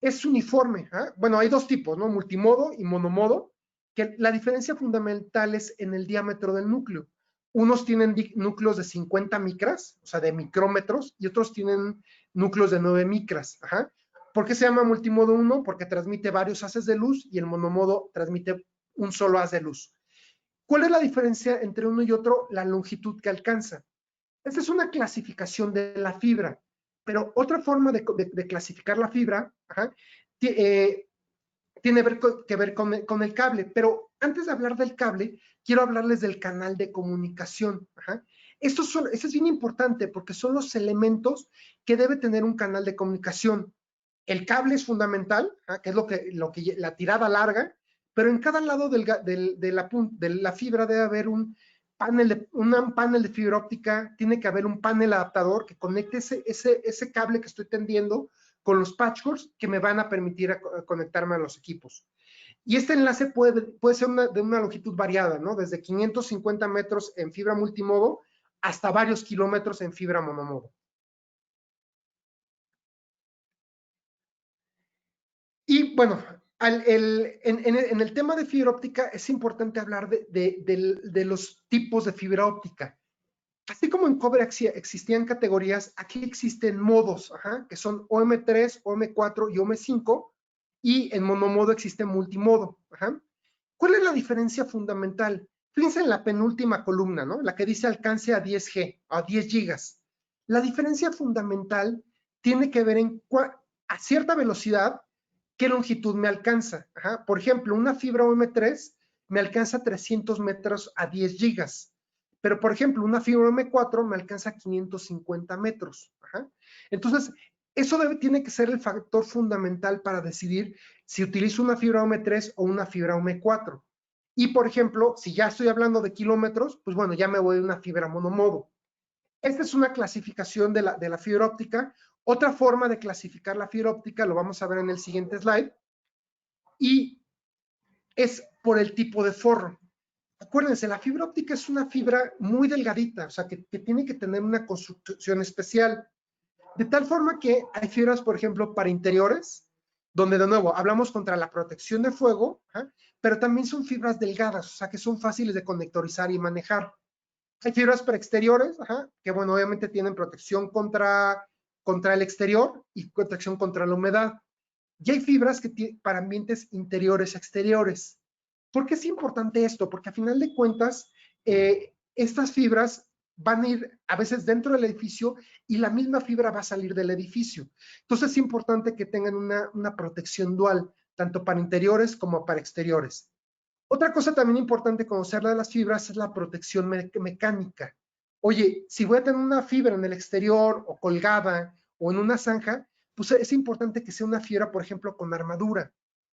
es uniforme. ¿Ah? Bueno, hay dos tipos, ¿no? Multimodo y monomodo, que la diferencia fundamental es en el diámetro del núcleo. Unos tienen núcleos de 50 micras, o sea, de micrómetros, y otros tienen núcleos de 9 micras. Ajá. ¿Por qué se llama multimodo 1? Porque transmite varios haces de luz y el monomodo transmite un solo haz de luz. ¿Cuál es la diferencia entre uno y otro? La longitud que alcanza. Esta es una clasificación de la fibra, pero otra forma de clasificar la fibra, ajá, tiene que ver con el cable. Pero antes de hablar del cable, quiero hablarles del canal de comunicación. Ajá. Esto es bien importante porque son los elementos que debe tener un canal de comunicación. El cable es fundamental, ¿ah? Que es la tirada larga, pero en cada lado de la fibra debe haber un panel de fibra óptica, tiene que haber un panel adaptador que conecte ese cable que estoy tendiendo con los patchworks que me van a permitir conectarme a los equipos. Y este enlace puede ser de una longitud variada, ¿no? Desde 550 metros en fibra multimodo hasta varios kilómetros en fibra monomodo. Y bueno, en el tema de fibra óptica es importante hablar de los tipos de fibra óptica. Así como en cobre existían categorías, aquí existen modos, ajá, que son OM3, OM4 y OM5, y en monomodo existe multimodo. Ajá. ¿Cuál es la diferencia fundamental? Fíjense en la penúltima columna, ¿no? La que dice alcance a 10G, a 10 gigas. La diferencia fundamental tiene que ver a cierta velocidad, qué longitud me alcanza. Ajá. Por ejemplo, una fibra OM3 me alcanza 300 metros a 10 gigas. Pero, por ejemplo, una fibra M4 me alcanza 550 metros. Ajá. Entonces, eso tiene que ser el factor fundamental para decidir si utilizo una fibra OM3 o una fibra OM4. Y, por ejemplo, si ya estoy hablando de kilómetros, pues bueno, ya me voy a una fibra monomodo. Esta es una clasificación de la fibra óptica. Otra forma de clasificar la fibra óptica, lo vamos a ver en el siguiente slide, y es por el tipo de forro. Acuérdense, la fibra óptica es una fibra muy delgadita, o sea, que tiene que tener una construcción especial. De tal forma que hay fibras, por ejemplo, para interiores, donde de nuevo hablamos contra la protección de fuego, ¿eh? Pero también son fibras delgadas, o sea, que son fáciles de conectorizar y manejar. Hay fibras para exteriores, que bueno, obviamente tienen protección contra el exterior y protección contra la humedad. Y hay fibras para ambientes interiores, exteriores. ¿Por qué es importante esto? Porque a final de cuentas, estas fibras van a ir a veces dentro del edificio y la misma fibra va a salir del edificio. Entonces es importante que tengan una protección dual, tanto para interiores como para exteriores. Otra cosa también importante conocer de las fibras es la protección mecánica. Oye, si voy a tener una fibra en el exterior o colgada o en una zanja, pues es importante que sea una fibra, por ejemplo, con armadura.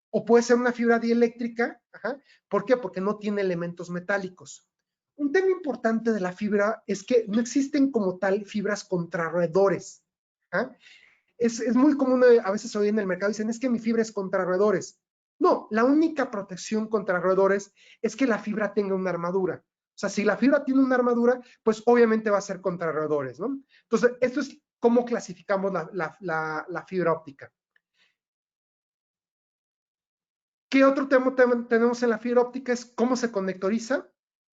O puede ser una fibra dieléctrica. Ajá. ¿Por qué? Porque no tiene elementos metálicos. Un tema importante de la fibra es que no existen como tal fibras contrarroedores. Es muy común a veces hoy en el mercado dicen, es que mi fibra es contra roedores. No, la única protección contra roedores es que la fibra tenga una armadura. O sea, si la fibra tiene una armadura, pues obviamente va a ser contra roedores, ¿no? Entonces, esto es cómo clasificamos la fibra óptica. ¿Qué otro tema tenemos en la fibra óptica? Es cómo se conectoriza.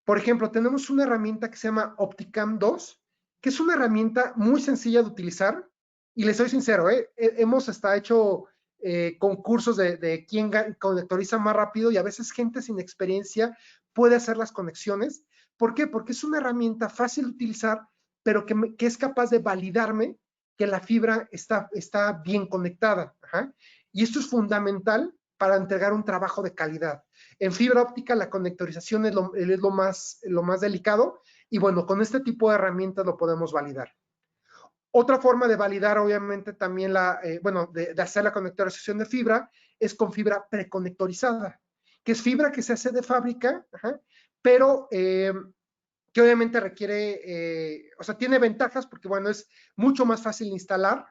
Por ejemplo, tenemos una herramienta que se llama Opticam 2, que es una herramienta muy sencilla de utilizar. Y les soy sincero, hemos hasta hecho concursos de quién conectoriza más rápido y a veces gente sin experiencia puede hacer las conexiones. ¿Por qué? Porque es una herramienta fácil de utilizar, pero que es capaz de validarme que la fibra está bien conectada. Ajá. Y esto es fundamental para entregar un trabajo de calidad. En fibra óptica la conectorización es lo más delicado y bueno, con este tipo de herramientas lo podemos validar. Otra forma de validar, obviamente, también de hacer la conectorización de fibra es con fibra preconectorizada, que es fibra que se hace de fábrica, pero que obviamente requiere, o sea, tiene ventajas porque, bueno, es mucho más fácil de instalar,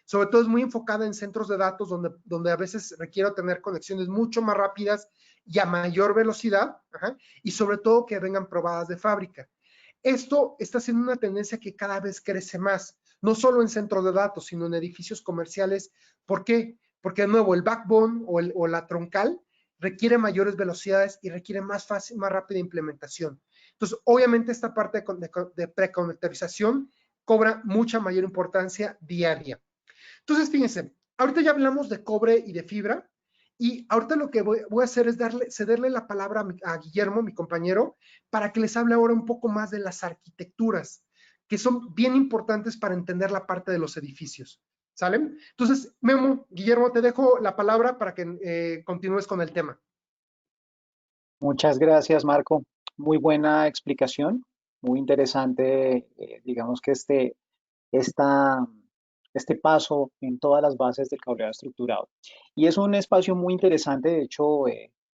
sobre todo es muy enfocada en centros de datos donde a veces requiero tener conexiones mucho más rápidas y a mayor velocidad, y sobre todo que vengan probadas de fábrica. Esto está siendo una tendencia que cada vez crece más, no solo en centros de datos, sino en edificios comerciales. ¿Por qué? Porque de nuevo el backbone o la troncal requiere mayores velocidades y requiere más rápida implementación. Entonces, obviamente esta parte de preconectorización cobra mucha mayor importancia día a día. Entonces, fíjense, ahorita ya hablamos de cobre y de fibra, y ahorita lo que voy a hacer es cederle la palabra a Guillermo, mi compañero, para que les hable ahora un poco más de las arquitecturas, que son bien importantes para entender la parte de los edificios. ¿Salen? Entonces, Memo, Guillermo, te dejo la palabra para que continúes con el tema. Muchas gracias, Marco. Muy buena explicación, muy interesante, digamos que esta, este paso en todas las bases del cableado estructurado. Y es un espacio muy interesante, de hecho,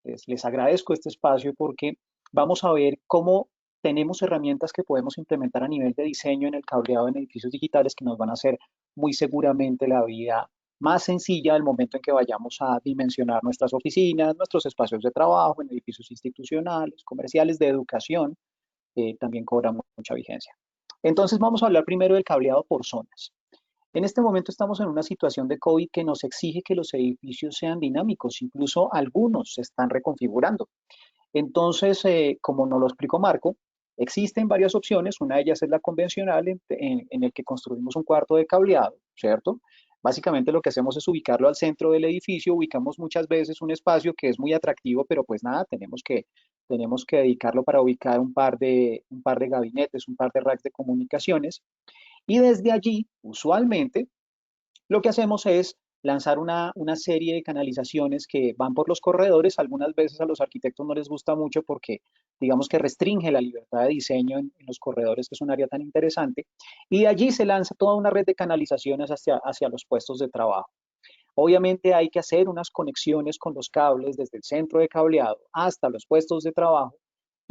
les agradezco este espacio porque vamos a ver cómo tenemos herramientas que podemos implementar a nivel de diseño en el cableado en edificios digitales que nos van a hacer muy seguramente la vida más sencilla al momento en que vayamos a dimensionar nuestras oficinas, nuestros espacios de trabajo, en edificios institucionales, comerciales, de educación, también cobra mucha vigencia. Entonces vamos a hablar primero del cableado por zonas. En este momento estamos en una situación de COVID que nos exige que los edificios sean dinámicos, incluso algunos se están reconfigurando. Entonces, como nos lo explicó Marco, existen varias opciones. Una de ellas es la convencional, en el que construimos un cuarto de cableado, ¿cierto? Básicamente lo que hacemos es ubicarlo al centro del edificio, ubicamos muchas veces un espacio que es muy atractivo, pero pues nada, tenemos que dedicarlo para ubicar un par de gabinetes, un par de racks de comunicaciones, y desde allí, usualmente, lo que hacemos es lanzar una serie de canalizaciones que van por los corredores. Algunas veces a los arquitectos no les gusta mucho porque digamos que restringe la libertad de diseño en los corredores, que es un área tan interesante, y de allí se lanza toda una red de canalizaciones hacia los puestos de trabajo. Obviamente hay que hacer unas conexiones con los cables desde el centro de cableado hasta los puestos de trabajo.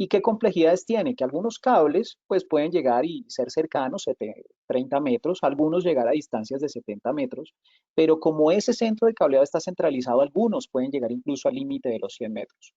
¿Y qué complejidades tiene? Que algunos cables pues pueden llegar y ser cercanos, 30 metros, algunos llegar a distancias de 70 metros, pero como ese centro de cableado está centralizado, algunos pueden llegar incluso al límite de los 100 metros.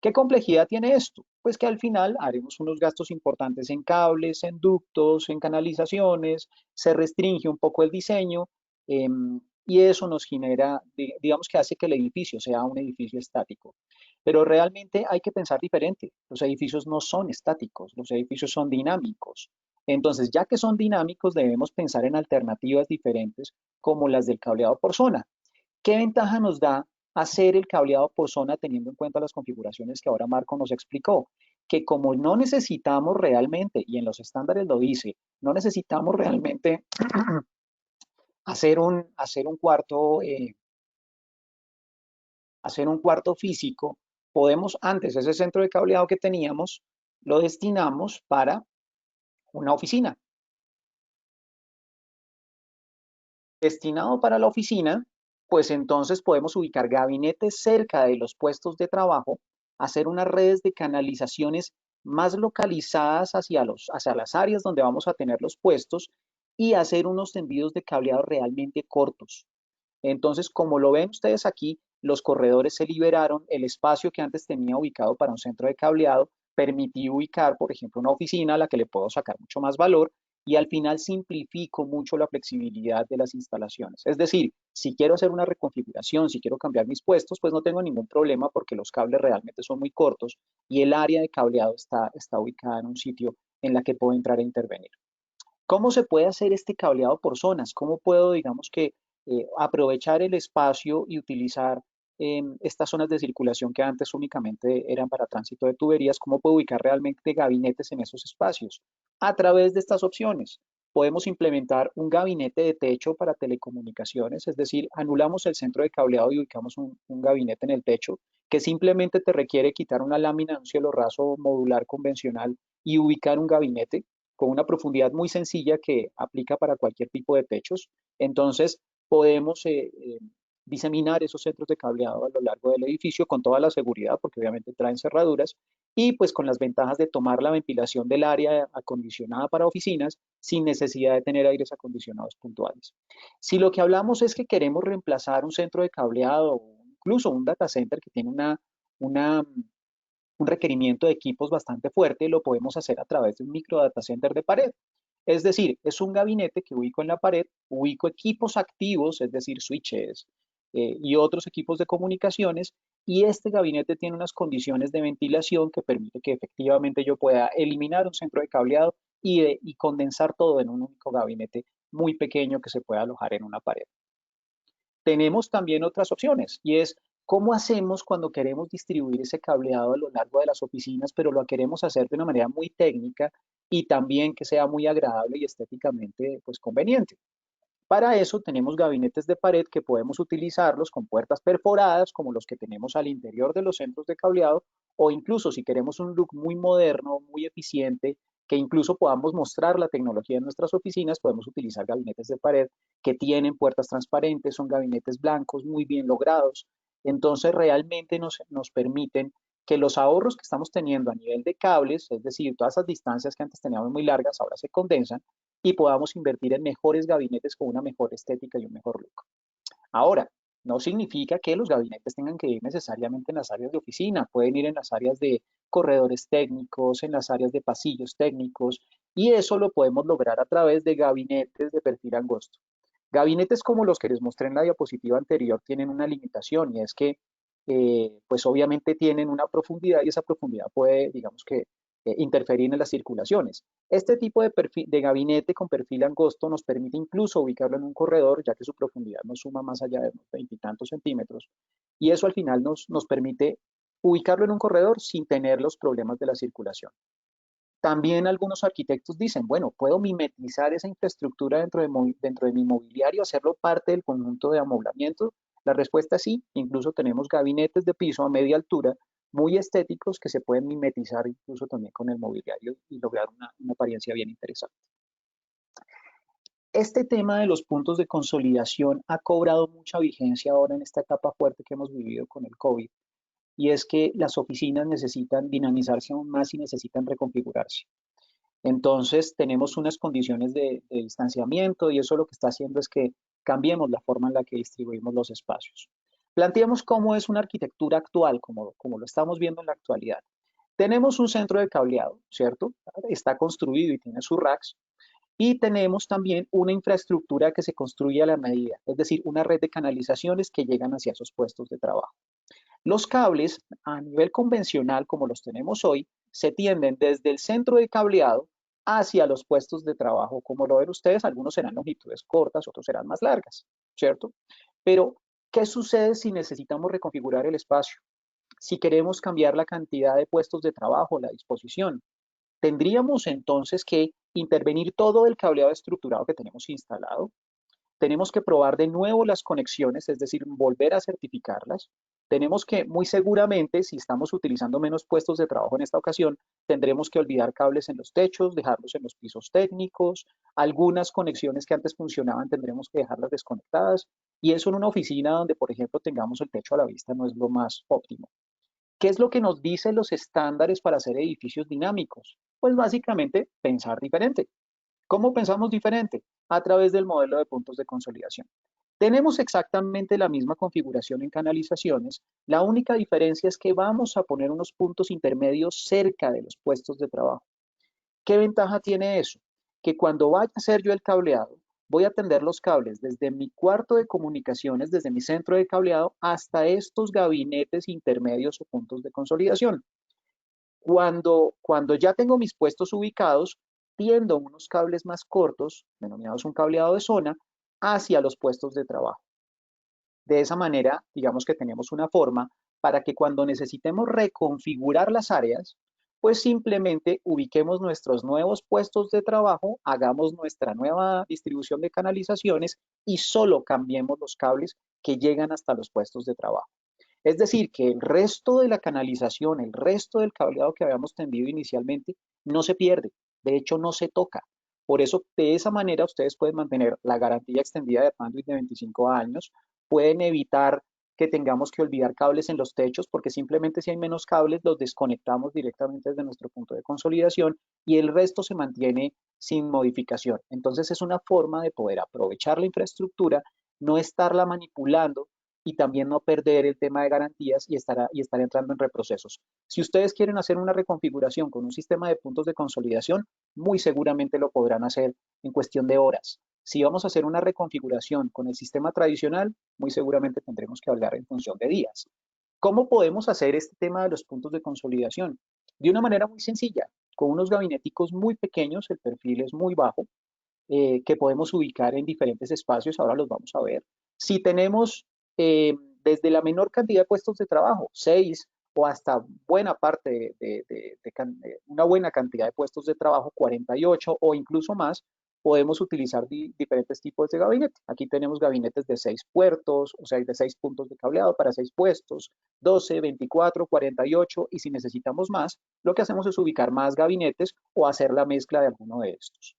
¿Qué complejidad tiene esto? Pues que al final haremos unos gastos importantes en cables, en ductos, en canalizaciones, se restringe un poco el diseño, y eso nos genera, digamos que hace que el edificio sea un edificio estático. Pero realmente hay que pensar diferente. Los edificios no son estáticos, los edificios son dinámicos. Entonces, ya que son dinámicos, debemos pensar en alternativas diferentes como las del cableado por zona. ¿Qué ventaja nos da hacer el cableado por zona teniendo en cuenta las configuraciones que ahora Marco nos explicó? Que como no necesitamos realmente, y en los estándares lo dice, no necesitamos realmente hacer un cuarto, hacer un cuarto físico, podemos antes ese centro de cableado que teníamos, lo destinamos para una oficina. Destinado para la oficina, pues entonces podemos ubicar gabinetes cerca de los puestos de trabajo, hacer unas redes de canalizaciones más localizadas hacia las áreas donde vamos a tener los puestos y hacer unos tendidos de cableado realmente cortos. Entonces, como lo ven ustedes aquí, los corredores se liberaron, el espacio que antes tenía ubicado para un centro de cableado permitió ubicar, por ejemplo, una oficina a la que le puedo sacar mucho más valor y al final simplifico mucho la flexibilidad de las instalaciones. Es decir, si quiero hacer una reconfiguración, si quiero cambiar mis puestos, pues no tengo ningún problema porque los cables realmente son muy cortos y el área de cableado está ubicada en un sitio en la que puedo entrar e intervenir. ¿Cómo se puede hacer este cableado por zonas? ¿Cómo puedo, digamos que, aprovechar el espacio y utilizar estas zonas de circulación que antes únicamente eran para tránsito de tuberías? ¿Cómo puedo ubicar realmente gabinetes en esos espacios? A través de estas opciones. Podemos implementar un gabinete de techo para telecomunicaciones, es decir, anulamos el centro de cableado y ubicamos un gabinete en el techo que simplemente te requiere quitar una lámina de un cielo raso modular convencional y ubicar un gabinete con una profundidad muy sencilla que aplica para cualquier tipo de techos. Entonces, podemos diseminar esos centros de cableado a lo largo del edificio con toda la seguridad, porque obviamente traen cerraduras, y pues con las ventajas de tomar la ventilación del área acondicionada para oficinas sin necesidad de tener aires acondicionados puntuales. Si lo que hablamos es que queremos reemplazar un centro de cableado o incluso un data center que tiene una un requerimiento de equipos bastante fuerte, lo podemos hacer a través de un micro data center de pared. Es decir, es un gabinete que ubico en la pared, ubico equipos activos, es decir, switches y otros equipos de comunicaciones, y este gabinete tiene unas condiciones de ventilación que permite que efectivamente yo pueda eliminar un centro de cableado y condensar todo en un único gabinete muy pequeño que se pueda alojar en una pared. Tenemos también otras opciones y es cómo hacemos cuando queremos distribuir ese cableado a lo largo de las oficinas, pero lo queremos hacer de una manera muy técnica y también que sea muy agradable y estéticamente pues conveniente. Para eso tenemos gabinetes de pared que podemos utilizarlos con puertas perforadas, como los que tenemos al interior de los centros de cableado, o incluso si queremos un look muy moderno, muy eficiente, que incluso podamos mostrar la tecnología en nuestras oficinas, podemos utilizar gabinetes de pared que tienen puertas transparentes, son gabinetes blancos, muy bien logrados. Entonces realmente nos permiten que los ahorros que estamos teniendo a nivel de cables, es decir, todas esas distancias que antes teníamos muy largas, ahora se condensan y podamos invertir en mejores gabinetes con una mejor estética y un mejor look. Ahora, no significa que los gabinetes tengan que ir necesariamente en las áreas de oficina, pueden ir en las áreas de corredores técnicos, en las áreas de pasillos técnicos, y eso lo podemos lograr a través de gabinetes de perfil angosto. Gabinetes como los que les mostré en la diapositiva anterior tienen una limitación y es que pues obviamente tienen una profundidad y esa profundidad puede, digamos que, interferir en las circulaciones. Este tipo de gabinete con perfil angosto nos permite incluso ubicarlo en un corredor, ya que su profundidad no suma más allá de unos 20 y tantos centímetros, y eso al final nos permite ubicarlo en un corredor sin tener los problemas de la circulación. También algunos arquitectos dicen, bueno, puedo mimetizar esa infraestructura dentro de mi mobiliario, hacerlo parte del conjunto de amoblamiento. La respuesta es sí, incluso tenemos gabinetes de piso a media altura muy estéticos que se pueden mimetizar incluso también con el mobiliario y lograr una apariencia bien interesante. Este tema de los puntos de consolidación ha cobrado mucha vigencia ahora en esta etapa fuerte que hemos vivido con el COVID, y es que las oficinas necesitan dinamizarse aún más y necesitan reconfigurarse. Entonces tenemos unas condiciones de distanciamiento y eso lo que está haciendo es que cambiemos la forma en la que distribuimos los espacios. Planteemos cómo es una arquitectura actual, como lo estamos viendo en la actualidad. Tenemos un centro de cableado, ¿cierto? Está construido y tiene sus racks. Y tenemos también una infraestructura que se construye a la medida, es decir, una red de canalizaciones que llegan hacia esos puestos de trabajo. Los cables a nivel convencional, como los tenemos hoy, se tienden desde el centro de cableado hacia los puestos de trabajo. Como lo ven ustedes, algunos serán longitudes cortas, otros serán más largas, ¿cierto? Pero, ¿qué sucede si necesitamos reconfigurar el espacio? Si queremos cambiar la cantidad de puestos de trabajo, la disposición, tendríamos entonces que intervenir todo el cableado estructurado que tenemos instalado. Tenemos que probar de nuevo las conexiones, es decir, volver a certificarlas. Tenemos que, muy seguramente, si estamos utilizando menos puestos de trabajo en esta ocasión, tendremos que olvidar cables en los techos, dejarlos en los pisos técnicos. Algunas conexiones que antes funcionaban tendremos que dejarlas desconectadas. Y eso en una oficina donde, por ejemplo, tengamos el techo a la vista no es lo más óptimo. ¿Qué es lo que nos dicen los estándares para hacer edificios dinámicos? Pues básicamente pensar diferente. ¿Cómo pensamos diferente? A través del modelo de puntos de consolidación. Tenemos exactamente la misma configuración en canalizaciones, la única diferencia es que vamos a poner unos puntos intermedios cerca de los puestos de trabajo. ¿Qué ventaja tiene eso? Que cuando vaya a hacer yo el cableado, voy a tender los cables desde mi cuarto de comunicaciones, desde mi centro de cableado, hasta estos gabinetes intermedios o puntos de consolidación. Cuando ya tengo mis puestos ubicados, tiendo unos cables más cortos, denominados un cableado de zona, hacia los puestos de trabajo. De esa manera, digamos que tenemos una forma para que cuando necesitemos reconfigurar las áreas, pues simplemente ubiquemos nuestros nuevos puestos de trabajo, hagamos nuestra nueva distribución de canalizaciones y solo cambiemos los cables que llegan hasta los puestos de trabajo. Es decir, que el resto de la canalización, el resto del cableado que habíamos tendido inicialmente, no se pierde, de hecho no se toca. Por eso, de esa manera, ustedes pueden mantener la garantía extendida de Panduit de 25 años, pueden evitar que tengamos que olvidar cables en los techos, porque simplemente si hay menos cables, los desconectamos directamente desde nuestro punto de consolidación y el resto se mantiene sin modificación. Entonces, es una forma de poder aprovechar la infraestructura, no estarla manipulando y también no perder el tema de garantías y estar entrando en reprocesos. Si ustedes quieren hacer una reconfiguración con un sistema de puntos de consolidación, muy seguramente lo podrán hacer en cuestión de horas. Si vamos a hacer una reconfiguración con el sistema tradicional, muy seguramente tendremos que hablar en función de días. ¿Cómo podemos hacer este tema de los puntos de consolidación? De una manera muy sencilla, con unos gabineticos muy pequeños, el perfil es muy bajo, que podemos ubicar en diferentes espacios, ahora los vamos a ver. Si tenemos desde la menor cantidad de puestos de trabajo, 6 o hasta buena parte de una buena cantidad de puestos de trabajo, 48 o incluso más, podemos utilizar diferentes tipos de gabinete. Aquí tenemos gabinetes de 6 puertos, o sea, de 6 puntos de cableado para 6 puestos, 12, 24, 48, y si necesitamos más, lo que hacemos es ubicar más gabinetes o hacer la mezcla de alguno de estos.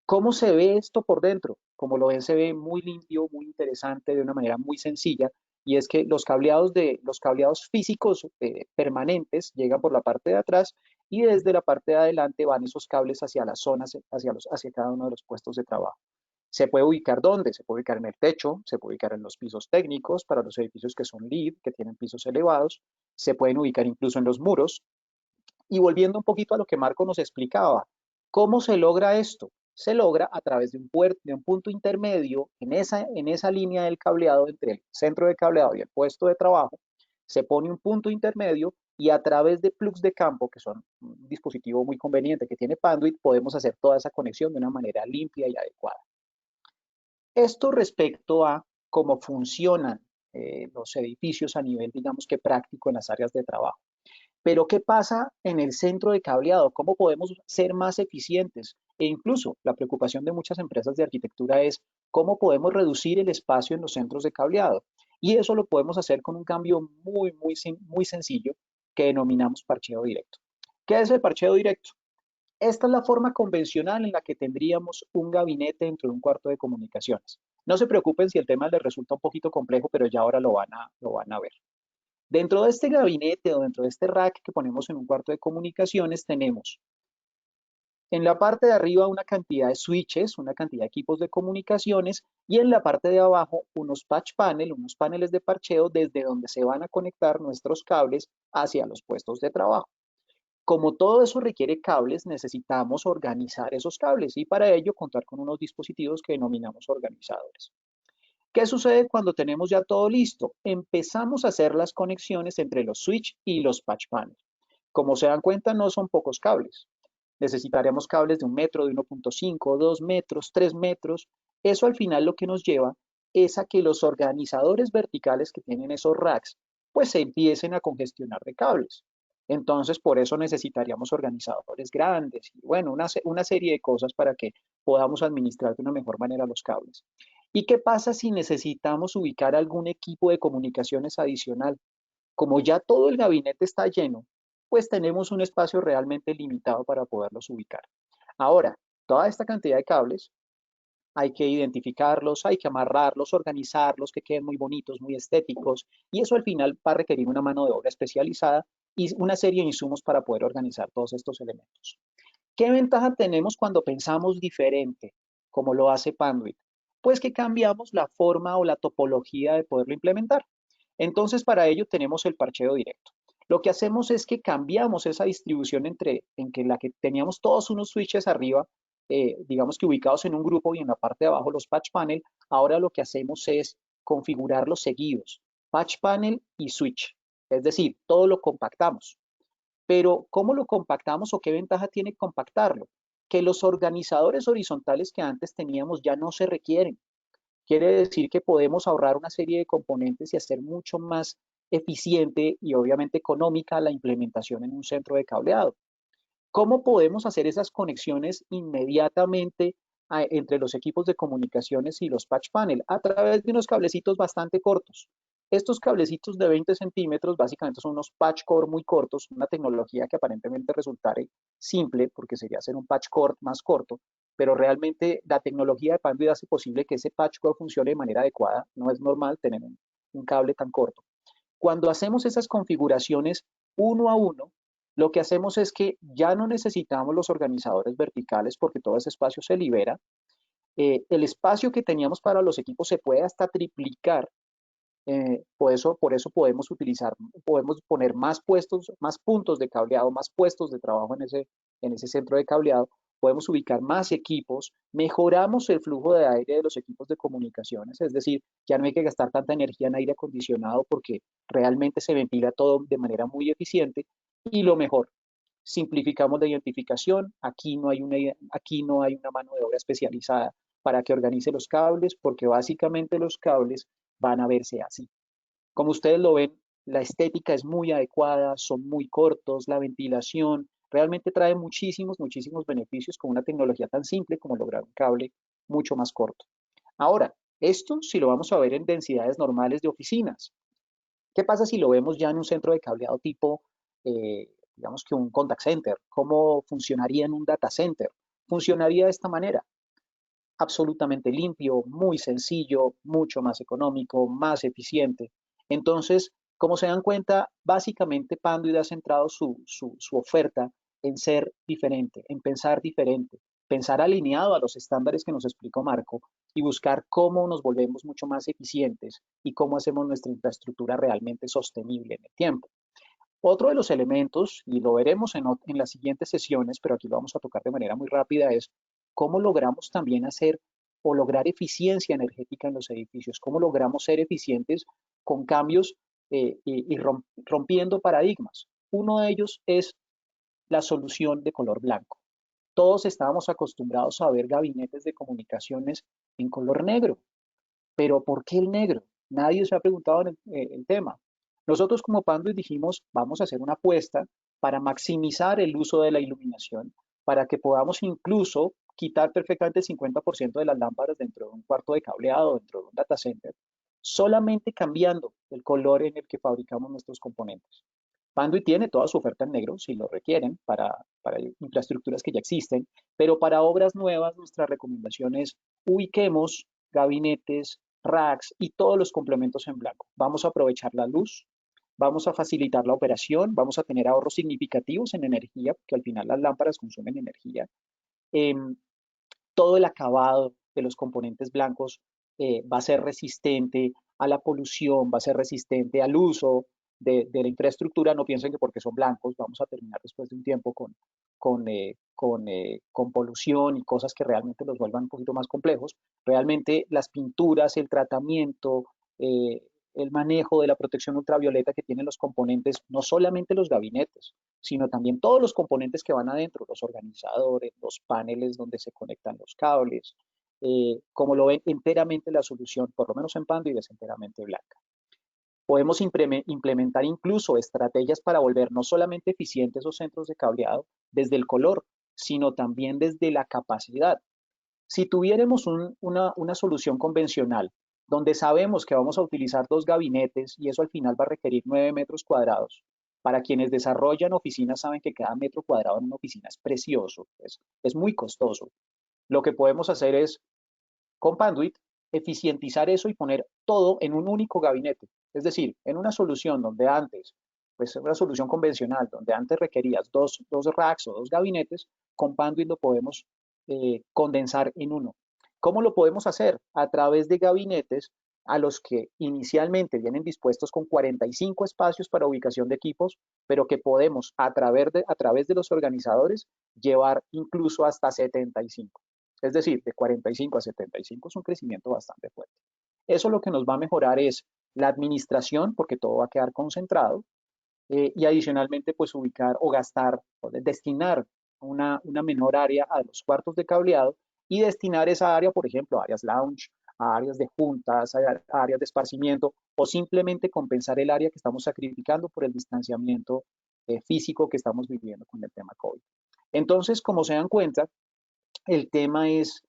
¿Cómo se ve esto por dentro? Como lo ven, se ve muy limpio, muy interesante, de una manera muy sencilla, y es que los cableados físicos permanentes llegan por la parte de atrás y desde la parte de adelante van esos cables hacia las zonas, hacia cada uno de los puestos de trabajo. ¿Se puede ubicar dónde? Se puede ubicar en el techo, se puede ubicar en los pisos técnicos para los edificios que son LEED, que tienen pisos elevados, se pueden ubicar incluso en los muros. Y volviendo un poquito a lo que Marco nos explicaba, ¿cómo se logra esto? Se logra a través de un punto intermedio en esa línea del cableado entre el centro de cableado y el puesto de trabajo. Se pone un punto intermedio y a través de plugs de campo, que son un dispositivo muy conveniente que tiene Panduit, podemos hacer toda esa conexión de una manera limpia y adecuada. Esto respecto a cómo funcionan los edificios a nivel, digamos que práctico en las áreas de trabajo. Pero ¿qué pasa en el centro de cableado? ¿Cómo podemos ser más eficientes? E incluso la preocupación de muchas empresas de arquitectura es cómo podemos reducir el espacio en los centros de cableado. Y eso lo podemos hacer con un cambio muy sencillo que denominamos parcheo directo. ¿Qué es el parcheo directo? Esta es la forma convencional en la que tendríamos un gabinete dentro de un cuarto de comunicaciones. No se preocupen si el tema les resulta un poquito complejo, pero ya ahora lo van a ver. Dentro de este gabinete o dentro de este rack que ponemos en un cuarto de comunicaciones tenemos en la parte de arriba una cantidad de switches, una cantidad de equipos de comunicaciones y en la parte de abajo unos patch panel, unos paneles de parcheo desde donde se van a conectar nuestros cables hacia los puestos de trabajo. Como todo eso requiere cables, necesitamos organizar esos cables y para ello contar con unos dispositivos que denominamos organizadores. ¿Qué sucede cuando tenemos ya todo listo? Empezamos a hacer las conexiones entre los switch y los patch panel. Como se dan cuenta, no son pocos cables. Necesitaremos cables de 1 metro, de 1.5, 2 metros, 3 metros. Eso al final lo que nos lleva es a que los organizadores verticales que tienen esos racks, pues se empiecen a congestionar de cables. Entonces, por eso necesitaríamos organizadores grandes y bueno, una serie de cosas para que podamos administrar de una mejor manera los cables. ¿Y qué pasa si necesitamos ubicar algún equipo de comunicaciones adicional? Como ya todo el gabinete está lleno, pues tenemos un espacio realmente limitado para poderlos ubicar. Ahora, toda esta cantidad de cables hay que identificarlos, hay que amarrarlos, organizarlos, que queden muy bonitos, muy estéticos, y eso al final va a requerir una mano de obra especializada y una serie de insumos para poder organizar todos estos elementos. ¿Qué ventaja tenemos cuando pensamos diferente, como lo hace Panduit? Pues que cambiamos la forma o la topología de poderlo implementar. Entonces, para ello tenemos el parcheo directo. Lo que hacemos es que cambiamos esa distribución en que la que teníamos todos unos switches arriba, digamos que ubicados en un grupo y en la parte de abajo los patch panel, ahora lo que hacemos es configurarlos seguidos, patch panel y switch. Es decir, todo lo compactamos. Pero ¿cómo lo compactamos o qué ventaja tiene compactarlo? Que los organizadores horizontales que antes teníamos ya no se requieren. Quiere decir que podemos ahorrar una serie de componentes y hacer mucho más eficiente y obviamente económica la implementación en un centro de cableado. ¿Cómo podemos hacer esas conexiones inmediatamente entre los equipos de comunicaciones y los patch panel? A través de unos cablecitos bastante cortos. Estos cablecitos de 20 centímetros básicamente son unos patch cord muy cortos, una tecnología que aparentemente resultara simple porque sería hacer un patch cord más corto, pero realmente la tecnología de Panduit hace posible que ese patch cord funcione de manera adecuada. No es normal tener un cable tan corto. Cuando hacemos esas configuraciones uno a uno, lo que hacemos es que ya no necesitamos los organizadores verticales porque todo ese espacio se libera. El espacio que teníamos para los equipos se puede hasta triplicar. Por eso podemos poner más puestos, más puntos de cableado, más puestos de trabajo en ese centro de cableado, podemos ubicar más equipos, mejoramos el flujo de aire de los equipos de comunicaciones, es decir, ya no hay que gastar tanta energía en aire acondicionado porque realmente se ventila todo de manera muy eficiente. Y lo mejor, simplificamos la identificación, aquí no hay una mano de obra especializada para que organice los cables, porque básicamente los cables van a verse así. Como ustedes lo ven, la estética es muy adecuada, son muy cortos, la ventilación realmente trae muchísimos, muchísimos beneficios con una tecnología tan simple como lograr un cable mucho más corto. Ahora, esto si lo vamos a ver en densidades normales de oficinas. ¿Qué pasa si lo vemos ya en un centro de cableado tipo, digamos que un contact center? ¿Cómo funcionaría en un data center? Funcionaría de esta manera, absolutamente limpio, muy sencillo, mucho más económico, más eficiente. Entonces, como se dan cuenta, básicamente Panduit ha centrado su oferta en ser diferente, en pensar alineado a los estándares que nos explicó Marco y buscar cómo nos volvemos mucho más eficientes y cómo hacemos nuestra infraestructura realmente sostenible en el tiempo. Otro de los elementos, y lo veremos en las siguientes sesiones, pero aquí lo vamos a tocar de manera muy rápida, es cómo logramos también hacer o lograr eficiencia energética en los edificios, cómo logramos ser eficientes con cambios y rompiendo paradigmas. Uno de ellos es la solución de color blanco. Todos estábamos acostumbrados a ver gabinetes de comunicaciones en color negro, pero ¿por qué el negro? Nadie se ha preguntado en el tema. Nosotros como Panduit dijimos, vamos a hacer una apuesta para maximizar el uso de la iluminación, para que podamos incluso quitar perfectamente el 50% de las lámparas dentro de un cuarto de cableado, dentro de un data center, solamente cambiando el color en el que fabricamos nuestros componentes. Panduit tiene toda su oferta en negro, si lo requieren, para infraestructuras que ya existen, pero para obras nuevas nuestra recomendación es ubiquemos gabinetes, racks y todos los complementos en blanco. Vamos a aprovechar la luz, vamos a facilitar la operación, vamos a tener ahorros significativos en energía, porque al final las lámparas consumen energía. Eh, Todo el acabado de los componentes blancos va a ser resistente a la polución, va a ser resistente al uso de la infraestructura. No piensen que porque son blancos vamos a terminar después de un tiempo con polución y cosas que realmente los vuelvan un poquito más complejos. Realmente las pinturas, el tratamiento, eh, el manejo de la protección ultravioleta que tienen los componentes, no solamente los gabinetes, sino también todos los componentes que van adentro, los organizadores, los paneles donde se conectan los cables. Como lo ven, enteramente la solución, por lo menos en Panduit, es enteramente blanca. Podemos implementar incluso estrategias para volver no solamente eficientes esos centros de cableado desde el color, sino también desde la capacidad. Si tuviéramos una solución convencional, donde sabemos que vamos a utilizar dos gabinetes y eso al final va a requerir 9 metros cuadrados, para quienes desarrollan oficinas saben que cada metro cuadrado en una oficina es precioso, es muy costoso. Lo que podemos hacer es, con Panduit, eficientizar eso y poner todo en un único gabinete. Es decir, en una solución donde antes, pues una solución convencional, donde antes requerías dos racks o dos gabinetes, con Panduit lo podemos condensar en uno. ¿Cómo lo podemos hacer? A través de gabinetes a los que inicialmente vienen dispuestos con 45 espacios para ubicación de equipos, pero que podemos a través de los organizadores llevar incluso hasta 75. Es decir, de 45 a 75 es un crecimiento bastante fuerte. Eso lo que nos va a mejorar es la administración, porque todo va a quedar concentrado, y adicionalmente pues ubicar o gastar o destinar una menor área a los cuartos de cableado y destinar esa área, por ejemplo, a áreas lounge, a áreas de juntas, a áreas de esparcimiento o simplemente compensar el área que estamos sacrificando por el distanciamiento físico que estamos viviendo con el tema COVID. Entonces, como se dan cuenta, el tema es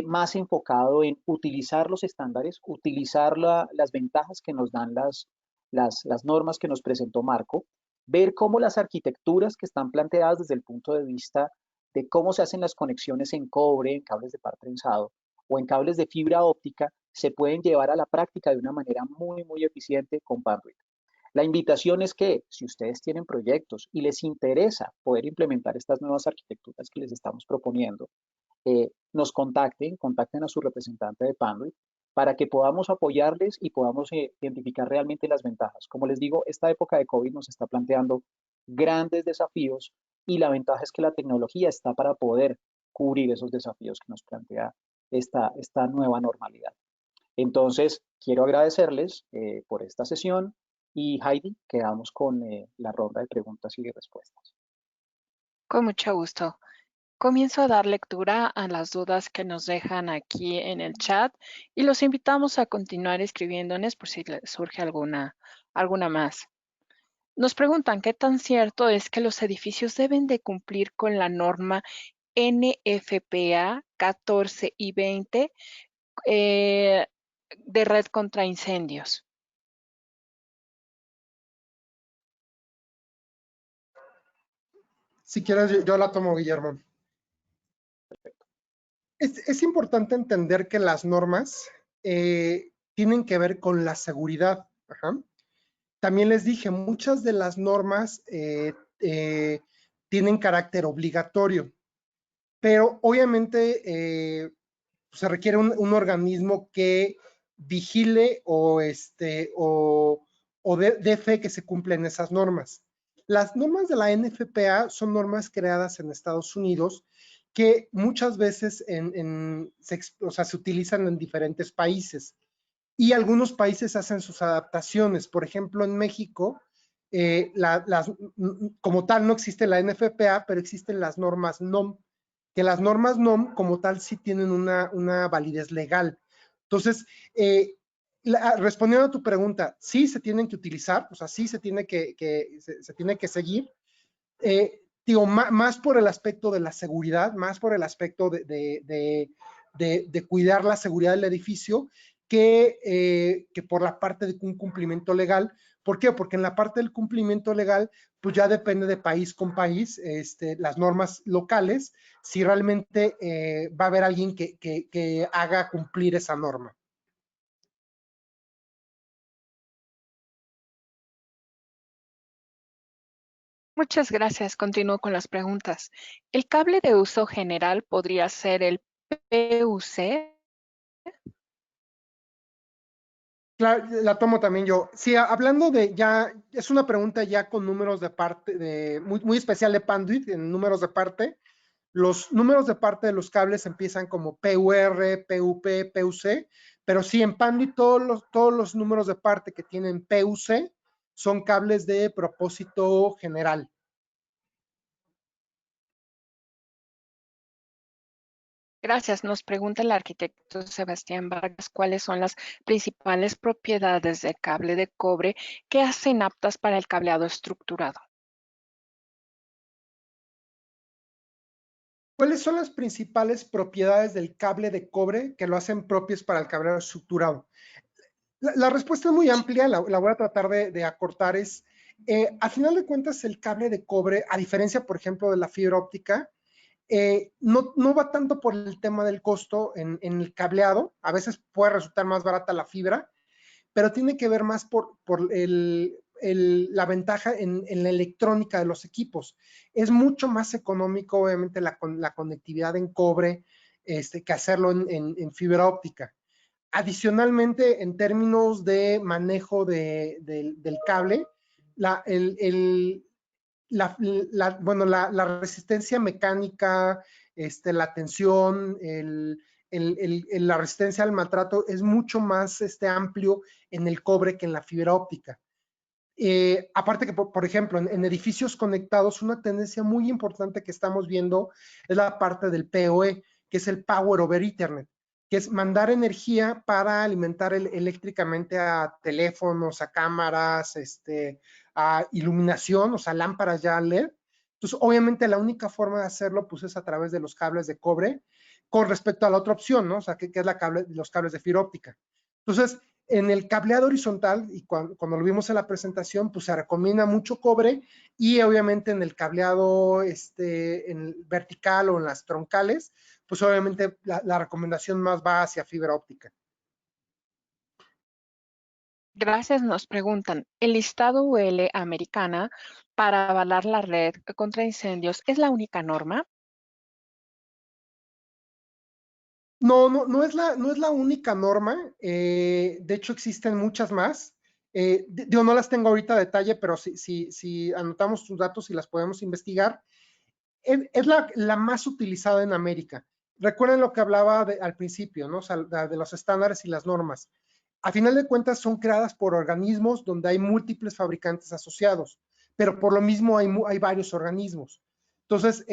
más enfocado en utilizar los estándares, utilizar las ventajas que nos dan las normas que nos presentó Marco, ver cómo las arquitecturas que están planteadas desde el punto de vista de cómo se hacen las conexiones en cobre, en cables de par trenzado o en cables de fibra óptica, se pueden llevar a la práctica de una manera muy, muy eficiente con Panduit. La invitación es que si ustedes tienen proyectos y les interesa poder implementar estas nuevas arquitecturas que les estamos proponiendo, nos contacten a su representante de Panduit para que podamos apoyarles y podamos identificar realmente las ventajas. Como les digo, esta época de COVID nos está planteando grandes desafíos y la ventaja es que la tecnología está para poder cubrir esos desafíos que nos plantea esta nueva normalidad. Entonces, quiero agradecerles por esta sesión y Heidi, quedamos con la ronda de preguntas y de respuestas. Con mucho gusto. Comienzo a dar lectura a las dudas que nos dejan aquí en el chat y los invitamos a continuar escribiéndonos por si les surge alguna más. Nos preguntan qué tan cierto es que los edificios deben de cumplir con la norma NFPA 14 y 20 de red contra incendios. Si quieres, yo la tomo, Guillermo. Es importante entender que las normas tienen que ver con la seguridad. Ajá. También les dije, muchas de las normas tienen carácter obligatorio, pero obviamente se requiere un organismo que vigile o dé fe que se cumplen esas normas. Las normas de la NFPA son normas creadas en Estados Unidos que muchas veces se utilizan en diferentes países y algunos países hacen sus adaptaciones. Por ejemplo, en México, como tal no existe la NFPA, pero existen las normas NOM, que las normas NOM como tal sí tienen una validez legal. Entonces, respondiendo a tu pregunta, sí se tienen que utilizar, o sea, sí se tiene se tiene que seguir. Digo, más por el aspecto de la seguridad, más por el aspecto de cuidar la seguridad del edificio, que por la parte de un cumplimiento legal. ¿Por qué? Porque en la parte del cumplimiento legal, pues ya depende de país con país, las normas locales, si realmente va a haber alguien que haga cumplir esa norma. Muchas gracias. Continúo con las preguntas. ¿El cable de uso general podría ser el PUC? La tomo también yo. Sí, hablando de ya, es una pregunta ya con números de parte, muy especial de Panduit, en números de parte. Los números de parte de los cables empiezan como PUR, PUP, PUC, pero sí, en Panduit todos los números de parte que tienen PUC son cables de propósito general. Gracias. Nos pregunta el arquitecto Sebastián Vargas cuáles son las principales propiedades del cable de cobre que hacen aptas para el cableado estructurado. ¿Cuáles son las principales propiedades del cable de cobre que lo hacen propios para el cableado estructurado? La respuesta es muy amplia, la voy a tratar de acortar. A final de cuentas, el cable de cobre, a diferencia, por ejemplo, de la fibra óptica, no va tanto por el tema del costo en el cableado. A veces puede resultar más barata la fibra, pero tiene que ver más por la ventaja en la electrónica de los equipos. Es mucho más económico, obviamente, la conectividad en cobre que hacerlo en fibra óptica. Adicionalmente, en términos de manejo del cable, la resistencia mecánica, la tensión, la resistencia al maltrato es mucho más amplio en el cobre que en la fibra óptica. Aparte que, por ejemplo, en edificios conectados, una tendencia muy importante que estamos viendo es la parte del PoE, que es el Power over Ethernet, que es mandar energía para alimentar eléctricamente a teléfonos, a cámaras, a iluminación, o sea, lámparas ya LED. Entonces, obviamente, la única forma de hacerlo, pues, es a través de los cables de cobre, con respecto a la otra opción, ¿no? O sea, que es los cables de fibra óptica. Entonces, en el cableado horizontal, y cuando lo vimos en la presentación, pues se recomienda mucho cobre, y obviamente en el cableado en el vertical o en las troncales, pues obviamente la recomendación más va hacia fibra óptica. Gracias. Nos preguntan, ¿el listado UL americana para avalar la red contra incendios es la única norma? No es la única norma. De hecho, existen muchas más. Yo no las tengo ahorita a detalle, pero si anotamos tus datos y las podemos investigar. es la más utilizada en América. Recuerden lo que hablaba al principio, ¿no? O sea, de los estándares y las normas. A final de cuentas son creadas por organismos donde hay múltiples fabricantes asociados, pero por lo mismo hay varios organismos. Entonces,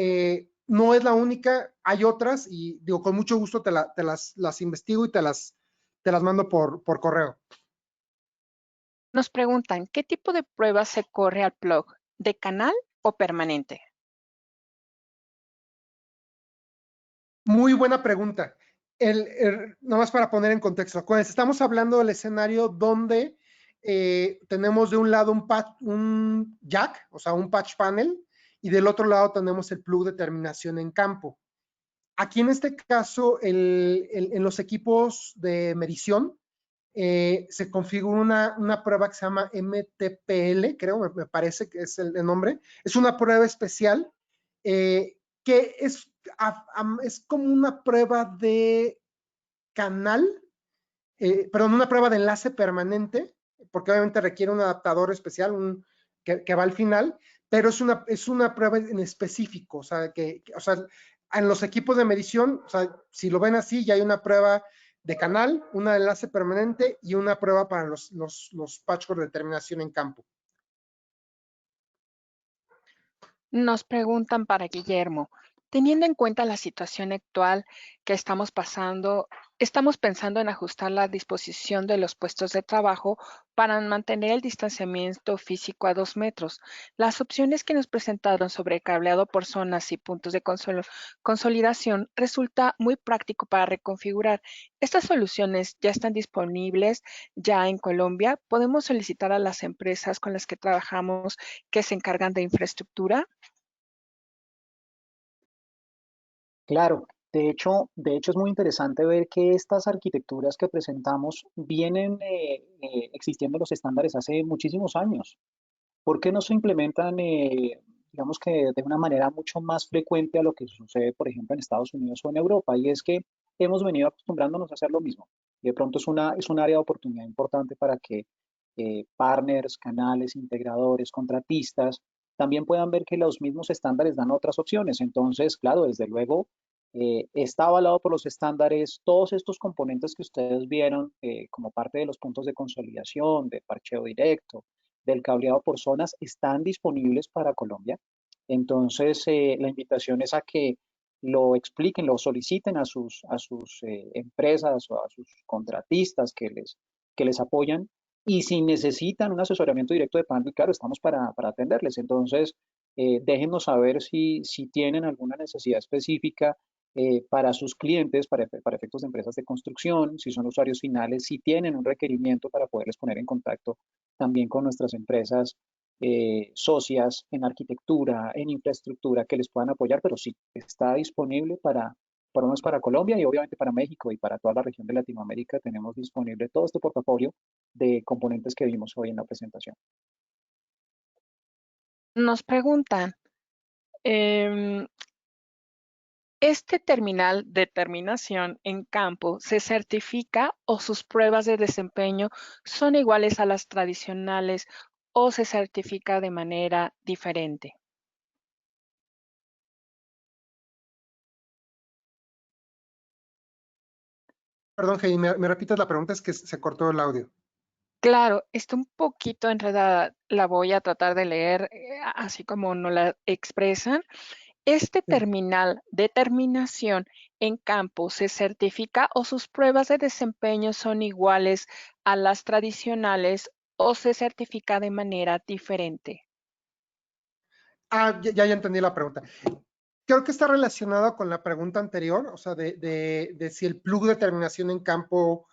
no es la única, hay otras y digo, con mucho gusto te las investigo y te las mando por correo. Nos preguntan, ¿qué tipo de prueba se corre al plug? ¿De canal o permanente? Muy buena pregunta. Nomás para poner en contexto, acuérdense, estamos hablando del escenario donde tenemos de un lado un jack, o sea, un patch panel, y del otro lado tenemos el plug de terminación en campo. Aquí en este caso, en los equipos de medición, se configura una prueba que se llama MTPL, creo, me parece que es el nombre. Es una prueba especial que es como una prueba de canal, perdón, una prueba de enlace permanente, porque obviamente requiere un adaptador especial que va al final, pero es una prueba en específico, o sea, en los equipos de medición, o sea, si lo ven así, ya hay una prueba de canal, una de enlace permanente y una prueba para los patchwork de terminación en campo. Nos preguntan para Guillermo, teniendo en cuenta la situación actual que estamos pasando, estamos pensando en ajustar la disposición de los puestos de trabajo para mantener el distanciamiento físico a 2 metros. Las opciones que nos presentaron sobre cableado por zonas y puntos de consolidación resulta muy práctico para reconfigurar. Estas soluciones ya están disponibles ya en Colombia. ¿Podemos solicitar a las empresas con las que trabajamos que se encargan de infraestructura? Claro, de hecho es muy interesante ver que estas arquitecturas que presentamos vienen existiendo los estándares hace muchísimos años. ¿Por qué no se implementan, digamos que de una manera mucho más frecuente a lo que sucede, por ejemplo, en Estados Unidos o en Europa? Y es que hemos venido acostumbrándonos a hacer lo mismo. Y de pronto es un área de oportunidad importante para que partners, canales, integradores, contratistas, también puedan ver que los mismos estándares dan otras opciones. Entonces, claro, desde luego, está avalado por los estándares. Todos estos componentes que ustedes vieron como parte de los puntos de consolidación, de parcheo directo, del cableado por zonas, están disponibles para Colombia. Entonces, la invitación es a que lo expliquen, lo soliciten a sus empresas o a sus contratistas que les apoyan. Y si necesitan un asesoramiento directo de Panduit, claro, estamos para atenderles. Entonces, déjenos saber si tienen alguna necesidad específica para sus clientes, para efectos de empresas de construcción, si son usuarios finales, si tienen un requerimiento para poderles poner en contacto también con nuestras empresas socias en arquitectura, en infraestructura, que les puedan apoyar, pero sí, está disponible por lo menos para Colombia y obviamente para México y para toda la región de Latinoamérica. Tenemos disponible todo este portafolio de componentes que vimos hoy en la presentación. Nos preguntan, em, ¿este terminal de terminación en campo se certifica o sus pruebas de desempeño son iguales a las tradicionales o se certifica de manera diferente? Perdón, Heidi, ¿me repites la pregunta? Es que se cortó el audio. Claro, está un poquito enredada. La voy a tratar de leer así como nos la expresan. ¿Este Sí. terminal de terminación en campo se certifica o sus pruebas de desempeño son iguales a las tradicionales o se certifica de manera diferente? Ya entendí la pregunta. Creo que está relacionado con la pregunta anterior, o sea, de si el plug de terminación en campo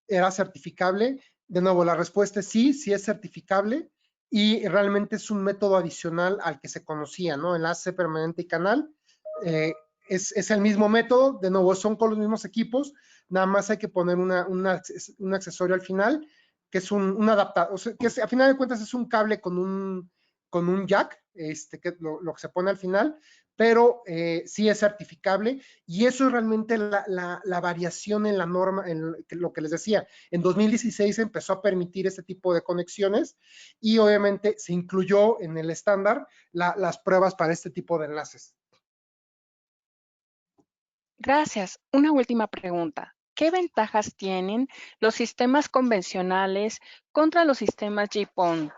era certificable. De nuevo, la respuesta es sí, sí es certificable y realmente es un método adicional al que se conocía, ¿no? Enlace permanente y canal. Es el mismo método, de nuevo, son con los mismos equipos, nada más hay que poner un accesorio al final, que es un adaptador, o sea, que a final de cuentas es un cable con un jack, que lo que se pone al final, pero sí es certificable y eso es realmente la variación en la norma, en lo que les decía. En 2016 se empezó a permitir este tipo de conexiones y obviamente se incluyó en el estándar las pruebas para este tipo de enlaces. Gracias. Una última pregunta. ¿Qué ventajas tienen los sistemas convencionales contra los sistemas GPON?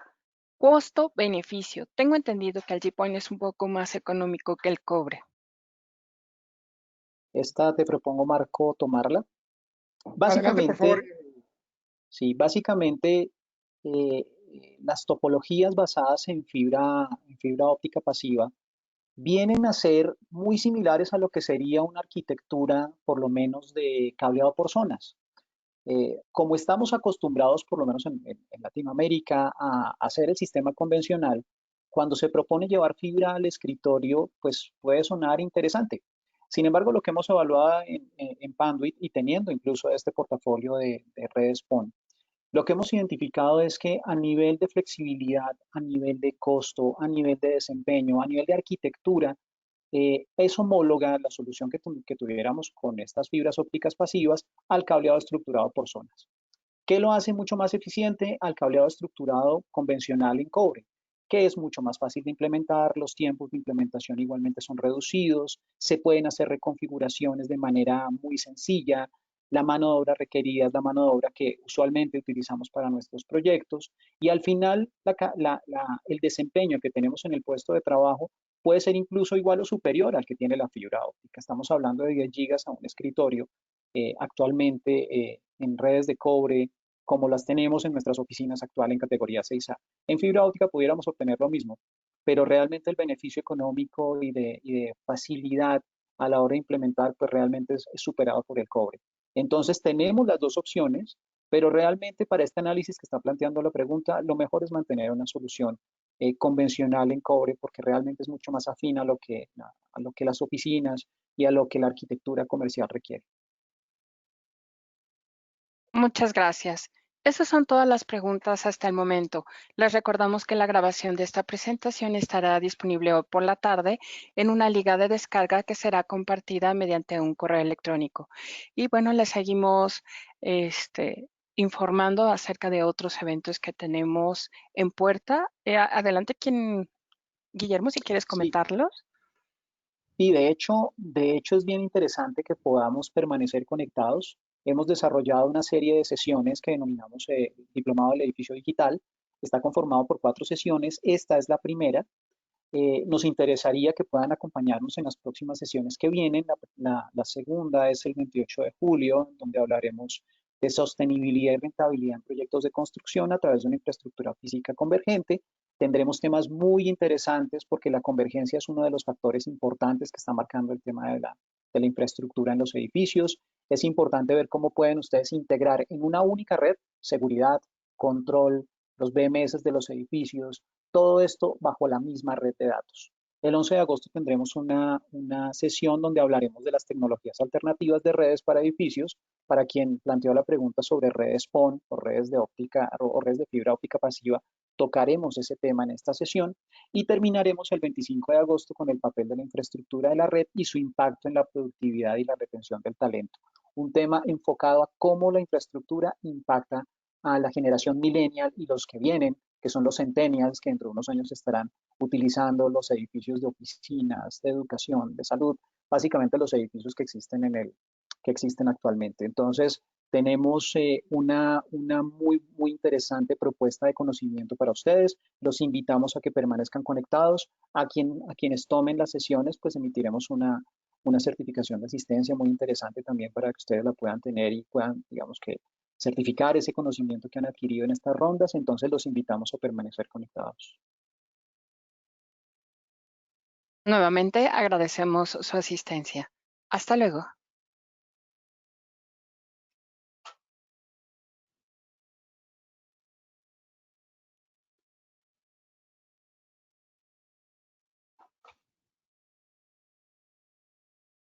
Costo-beneficio. Tengo entendido que el GPON es un poco más económico que el cobre. Esta te propongo, Marco, tomarla. Adelante, por favor. Básicamente, sí, básicamente las topologías basadas en fibra óptica pasiva vienen a ser muy similares a lo que sería una arquitectura, por lo menos, de cableado por zonas. Como estamos acostumbrados, por lo menos en Latinoamérica, a hacer el sistema convencional, cuando se propone llevar fibra al escritorio, pues puede sonar interesante. Sin embargo, lo que hemos evaluado en Panduit y teniendo incluso este portafolio de redes PON, lo que hemos identificado es que a nivel de flexibilidad, a nivel de costo, a nivel de desempeño, a nivel de arquitectura, es homóloga la solución que tuviéramos con estas fibras ópticas pasivas al cableado estructurado por zonas. ¿Qué lo hace mucho más eficiente al cableado estructurado convencional en cobre? Que es mucho más fácil de implementar, los tiempos de implementación igualmente son reducidos, se pueden hacer reconfiguraciones de manera muy sencilla, la mano de obra requerida es la mano de obra que usualmente utilizamos para nuestros proyectos y al final el desempeño que tenemos en el puesto de trabajo puede ser incluso igual o superior al que tiene la fibra óptica. Estamos hablando de 10 gigas a un escritorio actualmente en redes de cobre, como las tenemos en nuestras oficinas actuales en categoría 6A. En fibra óptica pudiéramos obtener lo mismo, pero realmente el beneficio económico y de facilidad a la hora de implementar, pues realmente es superado por el cobre. Entonces tenemos las dos opciones, pero realmente para este análisis que está planteando la pregunta, lo mejor es mantener una solución convencional en cobre porque realmente es mucho más afín a lo que las oficinas y a lo que la arquitectura comercial requiere. Muchas gracias. Esas son todas las preguntas hasta el momento. Les recordamos que la grabación de esta presentación estará disponible hoy por la tarde en una liga de descarga que será compartida mediante un correo electrónico. Y bueno, les seguimos informando acerca de otros eventos que tenemos en puerta. Adelante, Guillermo, si quieres Sí, comentarlos. y de hecho es bien interesante que podamos permanecer conectados. Hemos desarrollado una serie de sesiones que denominamos Diplomado del Edificio Digital. Está conformado por 4 sesiones. Esta es la primera. Nos interesaría que puedan acompañarnos en las próximas sesiones que vienen. La segunda es el 28 de julio, donde hablaremos de sostenibilidad y rentabilidad en proyectos de construcción a través de una infraestructura física convergente. Tendremos temas muy interesantes porque la convergencia es uno de los factores importantes que está marcando el tema de la infraestructura en los edificios. Es importante ver cómo pueden ustedes integrar en una única red seguridad, control, los BMS de los edificios, todo esto bajo la misma red de datos. El 11 de agosto tendremos una sesión donde hablaremos de las tecnologías alternativas de redes para edificios. Para quien planteó la pregunta sobre redes PON o redes de óptica o redes de fibra óptica pasiva, tocaremos ese tema en esta sesión y terminaremos el 25 de agosto con el papel de la infraestructura de la red y su impacto en la productividad y la retención del talento. Un tema enfocado a cómo la infraestructura impacta a la generación millennial y los que vienen, que son los centennials, que dentro de unos años estarán utilizando los edificios de oficinas, de educación, de salud, básicamente los edificios que existen actualmente. Entonces, tenemos una muy interesante propuesta de conocimiento para ustedes. Los invitamos a que permanezcan conectados. A quienes tomen las sesiones, pues emitiremos una certificación de asistencia muy interesante también para que ustedes la puedan tener y puedan, digamos que, certificar ese conocimiento que han adquirido en estas rondas. Entonces, los invitamos a permanecer conectados. Nuevamente agradecemos su asistencia. Hasta luego.